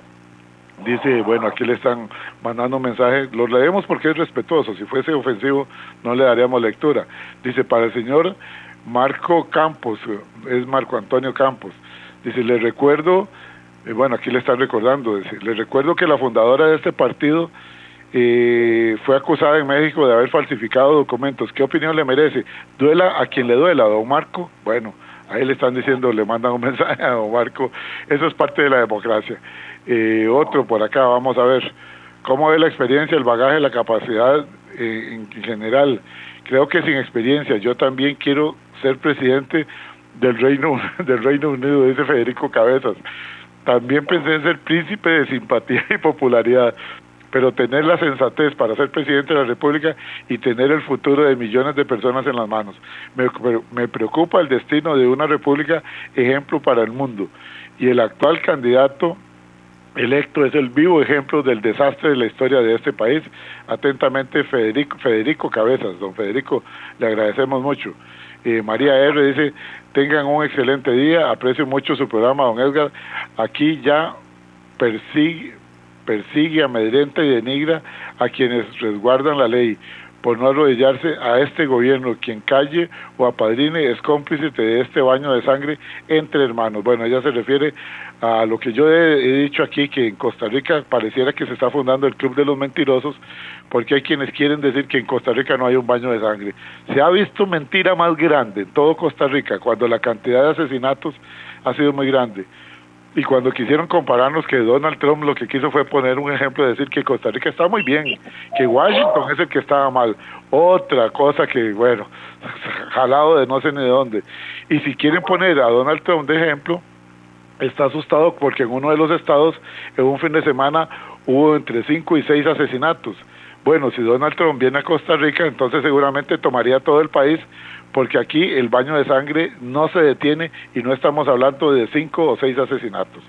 Dice, bueno, aquí le están mandando un mensaje, lo leemos porque es respetuoso, si fuese ofensivo no le daríamos lectura. Dice, para el señor Marco Campos, es Marco Antonio Campos, dice, le recuerdo, bueno, aquí le están recordando, dice, le recuerdo que la fundadora de este partido fue acusada en México de haber falsificado documentos. ¿Qué opinión le merece? Duela a quien le duela, don Marco. Bueno, ahí le están diciendo, le mandan un mensaje a don Marco, eso es parte de la democracia. Otro por acá, vamos a ver, ¿cómo ve la experiencia, el bagaje, la capacidad en general? Creo que sin experiencia, yo también quiero ser presidente del Reino Unido, dice Federico Cabezas. También pensé en ser príncipe de simpatía y popularidad, pero tener la sensatez para ser presidente de la República y tener el futuro de millones de personas en las manos. Me preocupa el destino de una república ejemplo para el mundo, y el actual candidato electo es el vivo ejemplo del desastre de la historia de este país. Atentamente, Federico Cabezas. Don Federico, le agradecemos mucho. María R. dice, tengan un excelente día, aprecio mucho su programa, don Edgar. Aquí ya persigue, amedrenta y denigra a quienes resguardan la ley, por no arrodillarse a este gobierno. Quien calle o apadrine es cómplice de este baño de sangre entre hermanos. Bueno, ella se refiere a lo que yo he dicho aquí, que en Costa Rica pareciera que se está fundando el Club de los Mentirosos, porque hay quienes quieren decir que en Costa Rica no hay un baño de sangre. Se ha visto mentira más grande en todo Costa Rica, cuando la cantidad de asesinatos ha sido muy grande. Y cuando quisieron compararnos, que Donald Trump lo que quiso fue poner un ejemplo de decir que Costa Rica está muy bien, que Washington es el que estaba mal. Otra cosa que, bueno, jalado de no sé ni de dónde. Y si quieren poner a Donald Trump de ejemplo, está asustado porque en uno de los estados, en un fin de semana, hubo entre 5 y 6 asesinatos. Bueno, si Donald Trump viene a Costa Rica, entonces seguramente tomaría todo el país, porque aquí el baño de sangre no se detiene y no estamos hablando de 5 o 6 asesinatos.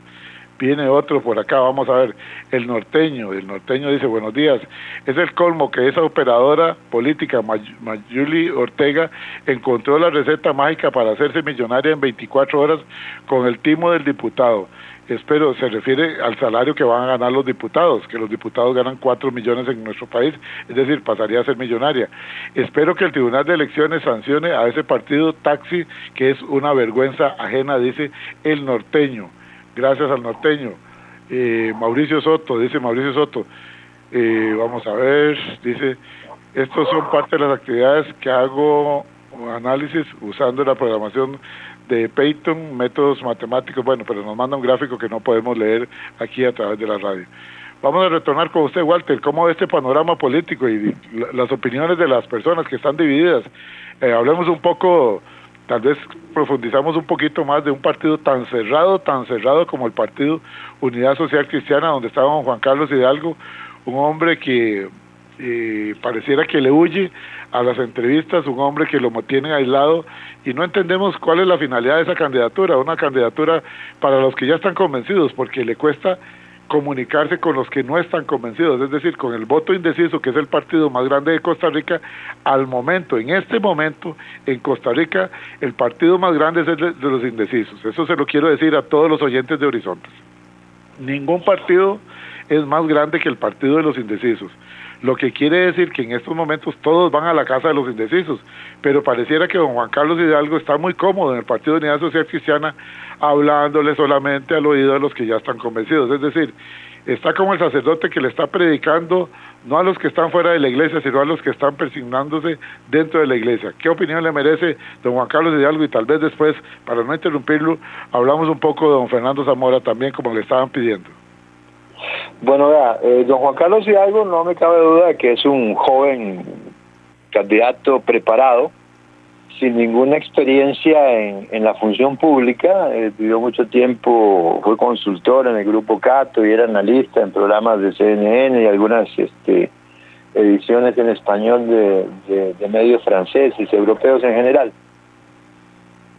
Viene otro por acá, vamos a ver, el norteño dice, buenos días, es el colmo que esa operadora política, Mayuli Ortega, encontró la receta mágica para hacerse millonaria en 24 horas con el timo del diputado. Espero, se refiere al salario que van a ganar los diputados, que los diputados ganan 4 millones en nuestro país, es decir, pasaría a ser millonaria. Espero que el Tribunal de Elecciones sancione a ese partido taxi, que es una vergüenza ajena, dice el norteño. Gracias al norteño. Mauricio Soto, vamos a ver, dice, estos son parte de las actividades que hago análisis usando la programación de Python, métodos matemáticos, bueno, pero nos manda un gráfico que no podemos leer aquí a través de la radio. Vamos a retornar con usted, Walter, ¿cómo ve este panorama político y las opiniones de las personas que están divididas? Hablemos un poco, tal vez profundizamos un poquito más de un partido tan cerrado como el Partido Unidad Social Cristiana, donde estaba don Juan Carlos Hidalgo, un hombre que pareciera que le huye a las entrevistas, un hombre que lo mantiene aislado, y no entendemos cuál es la finalidad de esa candidatura, una candidatura para los que ya están convencidos, porque le cuesta comunicarse con los que no están convencidos, es decir, con el voto indeciso, que es el partido más grande de Costa Rica. En este momento, en Costa Rica, el partido más grande es el de los indecisos. Eso se lo quiero decir a todos los oyentes de Horizontes. Ningún partido es más grande que el partido de los indecisos, lo que quiere decir que en estos momentos todos van a la casa de los indecisos, pero pareciera que don Juan Carlos Hidalgo está muy cómodo en el Partido de Unidad Social Cristiana, hablándole solamente al oído de los que ya están convencidos, es decir, está como el sacerdote que le está predicando no a los que están fuera de la iglesia, sino a los que están persignándose dentro de la iglesia. ¿Qué opinión le merece don Juan Carlos Hidalgo? Y tal vez después, para no interrumpirlo, hablamos un poco de don Fernando Zamora también, como le estaban pidiendo. Bueno, don Juan Carlos Hidalgo, no me cabe duda de que es un joven candidato preparado, sin ninguna experiencia en la función pública. Vivió mucho tiempo, fue consultor en el Grupo Cato y era analista en programas de CNN y algunas ediciones en español de medios franceses, europeos en general.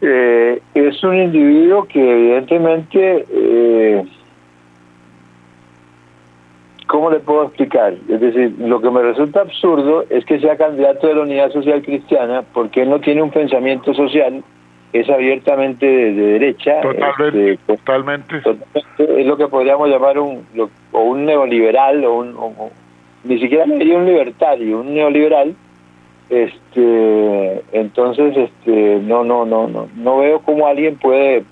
Es un individuo que evidentemente ¿cómo le puedo explicar? Es decir, lo que me resulta absurdo es que sea candidato de la Unidad Social Cristiana porque él no tiene un pensamiento social, es abiertamente de derecha. Totalmente. Es lo que podríamos llamar un neoliberal, ni siquiera le diría un libertario, un neoliberal. Entonces no veo cómo alguien puede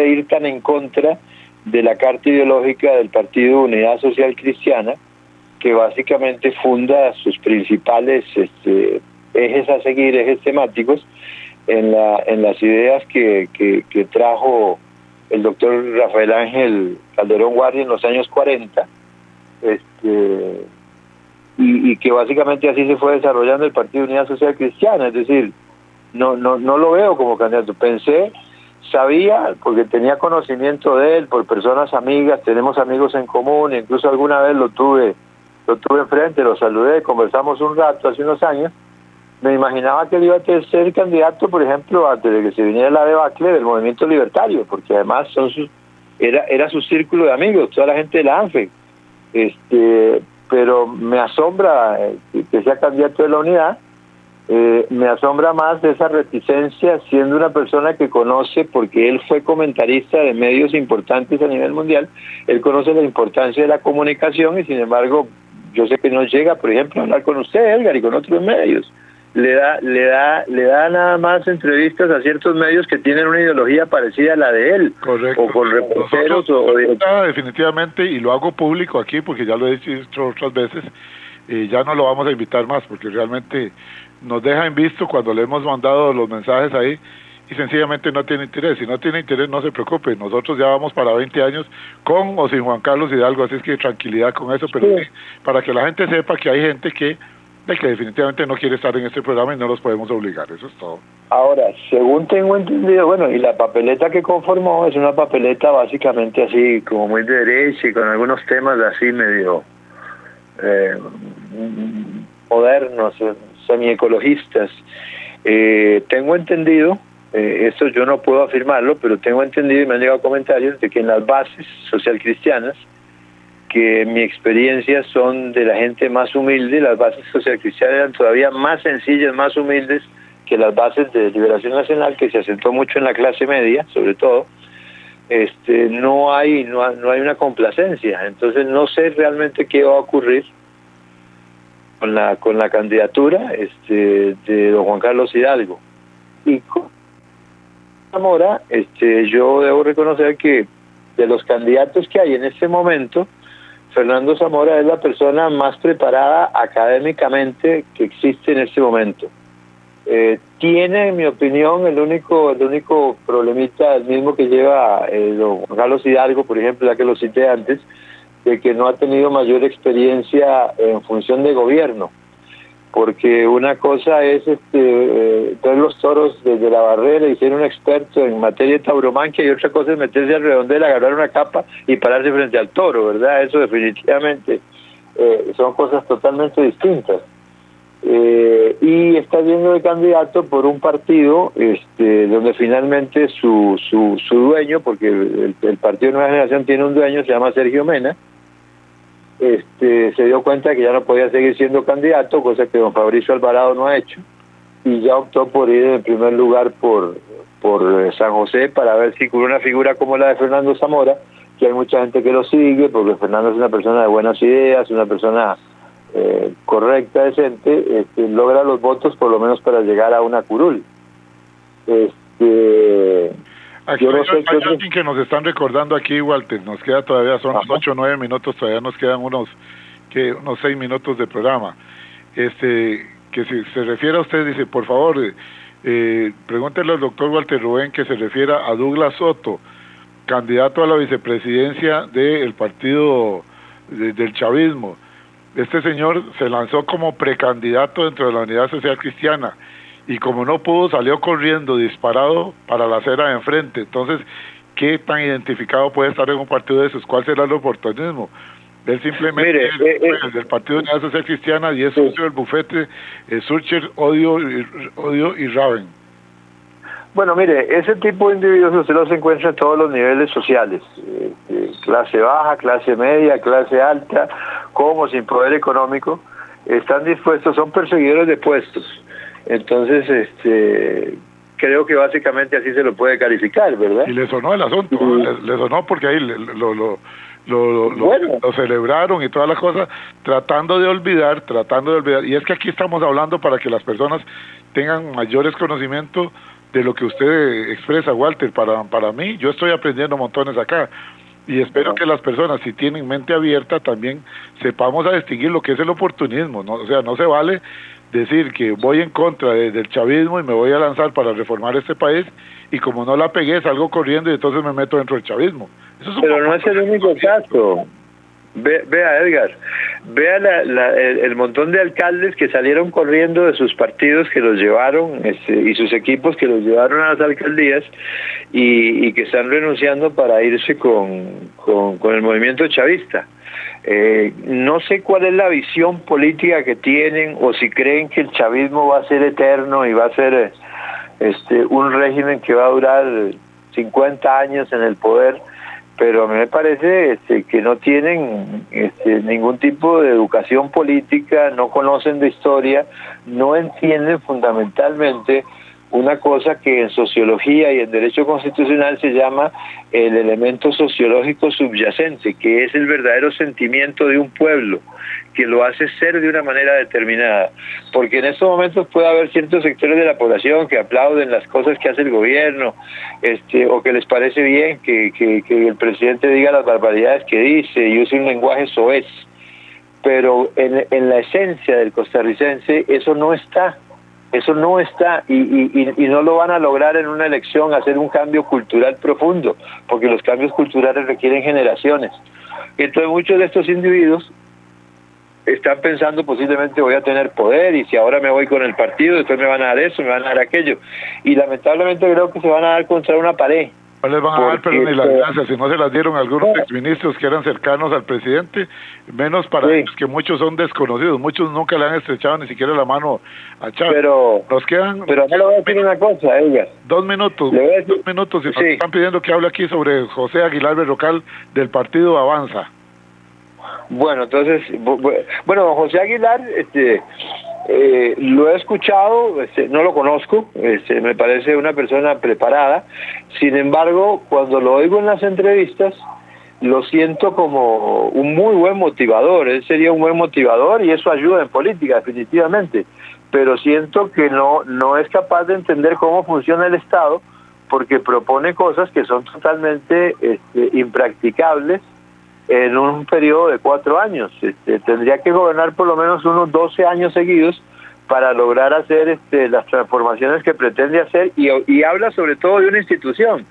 ir tan en contra de la carta ideológica del Partido Unidad Social Cristiana, que básicamente funda sus principales ejes a seguir, ejes temáticos, en las ideas que trajo el doctor Rafael Ángel Calderón Guardia en los años 40, y que básicamente así se fue desarrollando el Partido Unidad Social Cristiana. Es decir, no lo veo como candidato. Sabía, porque tenía conocimiento de él por personas amigas, tenemos amigos en común, incluso alguna vez lo tuve enfrente, lo saludé, conversamos un rato hace unos años. Me imaginaba que él iba a ser candidato, por ejemplo, antes de que se viniera la debacle del movimiento libertario, porque además era su círculo de amigos, toda la gente de la ANFE. Pero me asombra que sea candidato de la Unidad. Me asombra más de esa reticencia, siendo una persona que conoce, porque él fue comentarista de medios importantes a nivel mundial, él conoce la importancia de la comunicación y sin embargo yo sé que no llega, por ejemplo, a hablar con usted, Edgar, y con otros medios. Le da nada más entrevistas a ciertos medios que tienen una ideología parecida a la de él. Correcto. O con reporteros definitivamente, y lo hago público aquí porque ya lo he dicho otras veces, ya no lo vamos a invitar más porque realmente nos deja en visto cuando le hemos mandado los mensajes ahí y sencillamente no tiene interés. Si no tiene interés, no se preocupe, nosotros ya vamos para 20 años con o sin Juan Carlos Hidalgo, así es que tranquilidad con eso, pero sí, para que la gente sepa que hay gente que definitivamente no quiere estar en este programa y no los podemos obligar, eso es todo. Ahora, según tengo entendido, bueno, y la papeleta que conformó es una papeleta básicamente así, como muy de derecha y con algunos temas así medio modernos, semiecologistas. Tengo entendido, esto yo no puedo afirmarlo, pero tengo entendido y me han llegado comentarios de que en las bases social cristianas, que en mi experiencia son de la gente más humilde, las bases social cristianas eran todavía más sencillas, más humildes que las bases de Liberación Nacional, que se asentó mucho en la clase media, sobre todo. No hay una complacencia, entonces no sé realmente qué va a ocurrir con la candidatura de don Juan Carlos Hidalgo. Y con Zamora, yo debo reconocer que de los candidatos que hay en este momento, Fernando Zamora es la persona más preparada académicamente que existe en este momento. Tiene, en mi opinión, el único problemita, el mismo que lleva don Juan Carlos Hidalgo, por ejemplo, ya que lo cité antes, de que no ha tenido mayor experiencia en función de gobierno, porque una cosa es ver los toros desde la barrera y ser un experto en materia de tauromaquia, y otra cosa es meterse al redondel, agarrar una capa y pararse frente al toro, ¿verdad? Eso definitivamente son cosas totalmente distintas. Y está yendo de candidato por un partido donde finalmente su dueño, porque el Partido Nueva Generación tiene un dueño, se llama Sergio Mena, se dio cuenta que ya no podía seguir siendo candidato, cosa que don Fabricio Alvarado no ha hecho, y ya optó por ir en primer lugar por San José, para ver si con una figura como la de Fernando Zamora, que hay mucha gente que lo sigue, porque Fernando es una persona de buenas ideas, una persona correcta, decente, logra los votos por lo menos para llegar a una curul. Aquí hay alguien que nos están recordando aquí, Walter, nos queda todavía, son 8 o 9 minutos, todavía nos quedan unos 6 minutos de programa. Que si se refiere a usted, dice, por favor, pregúntele al doctor Walter Rubén que se refiera a Douglas Soto, candidato a la vicepresidencia del partido del chavismo. Este señor se lanzó como precandidato dentro de la Unidad Social Cristiana, y como no pudo, salió corriendo disparado para la acera de enfrente. Entonces, ¿qué tan identificado puede estar en un partido de esos? ¿Cuál será el oportunismo? Él simplemente es del Partido de Unidad Social Cristiana y es socio del bufete Surcher, Odio y Raven. Bueno, mire, ese tipo de individuos usted los encuentra en todos los niveles sociales, clase baja, clase media, clase alta, como sin poder económico, están dispuestos, son perseguidores de puestos. Entonces, creo que básicamente así se lo puede calificar, ¿verdad? Y le sonó el asunto, le sonó porque ahí lo celebraron y todas las cosas, tratando de olvidar, y es que aquí estamos hablando para que las personas tengan mayores conocimientos de lo que usted expresa, Walter. Para mí, yo estoy aprendiendo montones acá, y espero que las personas, si tienen mente abierta, también sepamos a distinguir lo que es el oportunismo, ¿no? O sea, no se vale decir que voy en contra del chavismo y me voy a lanzar para reformar este país, y como no la pegué, salgo corriendo y entonces me meto dentro del chavismo. Pero no es el único caso. Vea, Edgar, vea el montón de alcaldes que salieron corriendo de sus partidos que los llevaron, y sus equipos que los llevaron a las alcaldías, y que están renunciando para irse con el movimiento chavista. No sé cuál es la visión política que tienen, o si creen que el chavismo va a ser eterno y va a ser un régimen que va a durar 50 años en el poder. Pero a mí me parece que no tienen ningún tipo de educación política, no conocen de historia, no entienden fundamentalmente una cosa que en sociología y en derecho constitucional se llama el elemento sociológico subyacente, que es el verdadero sentimiento de un pueblo, que lo hace ser de una manera determinada. Porque en estos momentos puede haber ciertos sectores de la población que aplauden las cosas que hace el gobierno, o que les parece bien que el presidente diga las barbaridades que dice y use un lenguaje soez. Pero en la esencia del costarricense eso no está. Eso no está, y no lo van a lograr en una elección, hacer un cambio cultural profundo, porque los cambios culturales requieren generaciones. Entonces muchos de estos individuos están pensando, posiblemente voy a tener poder, y si ahora me voy con el partido, después me van a dar eso, me van a dar aquello, y lamentablemente creo que se van a dar contra una pared. No les van a dar, pero ni las gracias, si no se las dieron a algunos exministros que eran cercanos al presidente, menos para ellos, que muchos son desconocidos, muchos nunca le han estrechado ni siquiera la mano a Chávez. Pero nos quedan... Pero no le voy a decir una cosa, Edgar. 2 minutos, y nos están pidiendo que hable aquí sobre José Aguilar Berrocal del partido Avanza. Bueno, entonces, don José Aguilar, lo he escuchado, no lo conozco, me parece una persona preparada. Sin embargo, cuando lo oigo en las entrevistas, lo siento como un muy buen motivador. Él sería un buen motivador y eso ayuda en política, definitivamente. Pero siento que no es capaz de entender cómo funciona el Estado, porque propone cosas que son totalmente impracticables en un periodo de 4 años. Tendría que gobernar por lo menos unos 12 años seguidos para lograr hacer las transformaciones que pretende hacer, y habla sobre todo de una institución.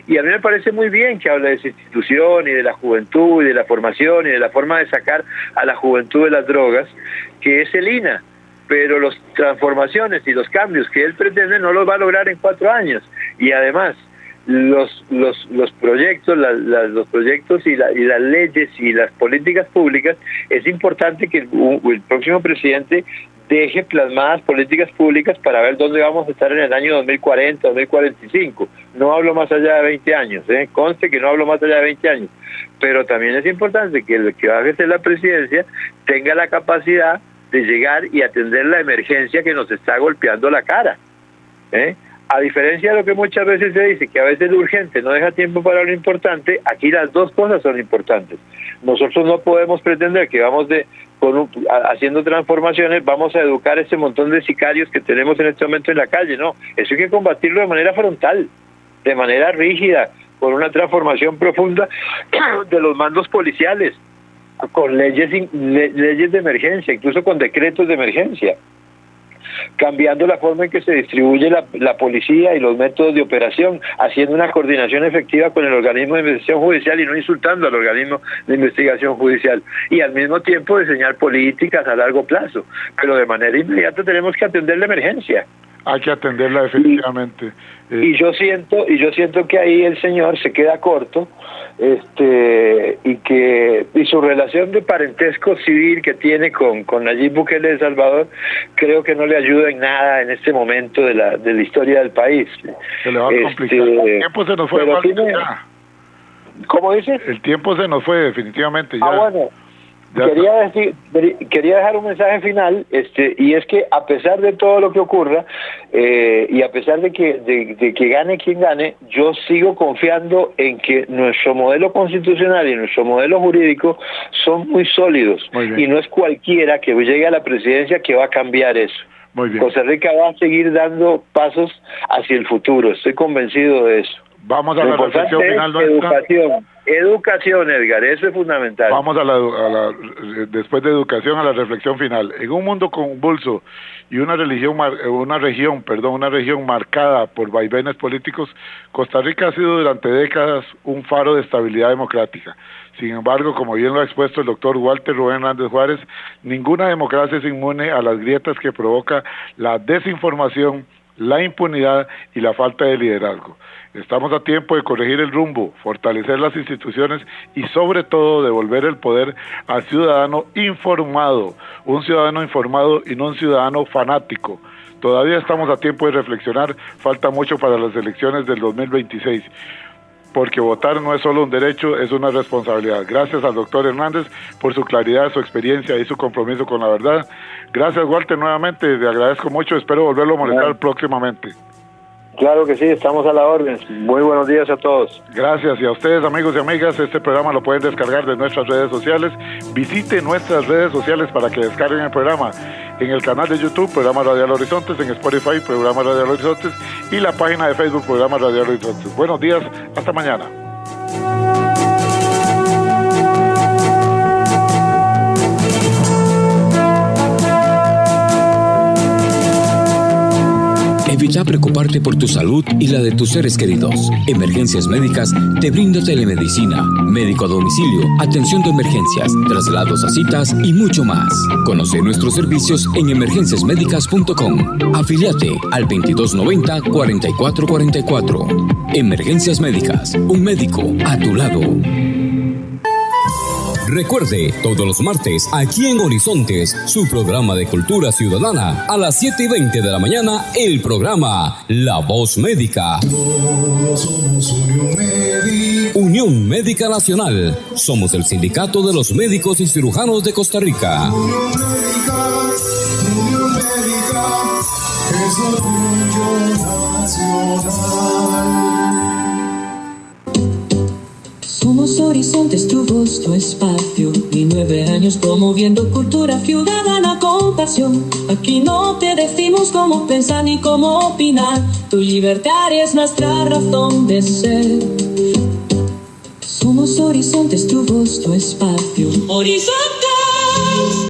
Y a mí me parece muy bien que hable de esa institución y de la juventud y de la formación y de la forma de sacar a la juventud de las drogas, que es el INAH. Pero las transformaciones y los cambios que él pretende no los va a lograr en 4 años. Y además, los proyectos, los proyectos y las leyes y las políticas públicas, es importante que el próximo presidente deje plasmadas políticas públicas para ver dónde vamos a estar en el año 2040, 2045. No hablo más allá de 20 años, conste que no hablo más allá de 20 años. Pero también es importante que el que va a ejercer la presidencia tenga la capacidad de llegar y atender la emergencia que nos está golpeando la cara. A diferencia de lo que muchas veces se dice, que a veces lo urgente no deja tiempo para lo importante, aquí las dos cosas son importantes. Nosotros no podemos pretender que vamos haciendo transformaciones, vamos a educar a ese montón de sicarios que tenemos en este momento en la calle. No, eso hay que combatirlo de manera frontal, de manera rígida, con una transformación profunda de los mandos policiales, con leyes de emergencia, incluso con decretos de emergencia, cambiando la forma en que se distribuye la policía y los métodos de operación, haciendo una coordinación efectiva con el organismo de investigación judicial y no insultando al organismo de investigación judicial, y al mismo tiempo diseñar políticas a largo plazo, pero de manera inmediata tenemos que atender la emergencia. Hay que atenderla definitivamente. Y yo siento que ahí el señor se queda corto, y su relación de parentesco civil que tiene con Nayib Bukele de El Salvador, creo que no le ayuda en nada en este momento de la historia del país. Se le va a complicar. El tiempo se nos fue. ¿Cómo dices? El tiempo se nos fue definitivamente. Ya. Bueno. Quería dejar un mensaje final, y es que a pesar de todo lo que ocurra, y a pesar de que gane quien gane, yo sigo confiando en que nuestro modelo constitucional y nuestro modelo jurídico son muy sólidos, y no es cualquiera que llegue a la presidencia que va a cambiar eso. Muy bien. Costa Rica va a seguir dando pasos hacia el futuro, estoy convencido de eso. Vamos a la reflexión final. Educación, Edgar, eso es fundamental. Vamos después de educación, a la reflexión final. En un mundo convulso y una región marcada por vaivenes políticos, Costa Rica ha sido durante décadas un faro de estabilidad democrática. Sin embargo, como bien lo ha expuesto el doctor Walter Rubén Hernández Juárez, ninguna democracia es inmune a las grietas que provoca la desinformación, la impunidad y la falta de liderazgo. Estamos a tiempo de corregir el rumbo, fortalecer las instituciones y sobre todo devolver el poder al ciudadano informado, un ciudadano informado y no un ciudadano fanático. Todavía estamos a tiempo de reflexionar, falta mucho para las elecciones del 2026, porque votar no es solo un derecho, es una responsabilidad. Gracias al doctor Hernández por su claridad, su experiencia y su compromiso con la verdad. Gracias, Walter, nuevamente, le agradezco mucho, espero volverlo a molestar próximamente. Claro que sí, estamos a la orden. Muy buenos días a todos. Gracias, y a ustedes, amigos y amigas, este programa lo pueden descargar de nuestras redes sociales. Visite nuestras redes sociales para que descarguen el programa en el canal de YouTube, Programa Radial Horizontes, en Spotify, Programa Radial Horizontes, y la página de Facebook, Programa Radial Horizontes. Buenos días, hasta mañana. Evita preocuparte por tu salud y la de tus seres queridos. Emergencias Médicas te brinda telemedicina, médico a domicilio, atención de emergencias, traslados a citas y mucho más. Conoce nuestros servicios en emergenciasmedicas.com. Afíliate al 2290-4444. Emergencias Médicas, un médico a tu lado. Recuerde, todos los martes, aquí en Horizontes, su programa de cultura ciudadana, a las 7:20 de la mañana, el programa La Voz Médica. Todos somos Unión Médica. Unión Médica Nacional. Somos el sindicato de los médicos y cirujanos de Costa Rica. Unión Médica, es orgullo nacional. Somos Horizontes, tu voz, tu espacio, y 9 años promoviendo cultura ciudadana con pasión. Aquí no te decimos cómo pensar ni cómo opinar, tu libertad es nuestra razón de ser. Somos Horizontes, tu voz, tu espacio. Horizontes.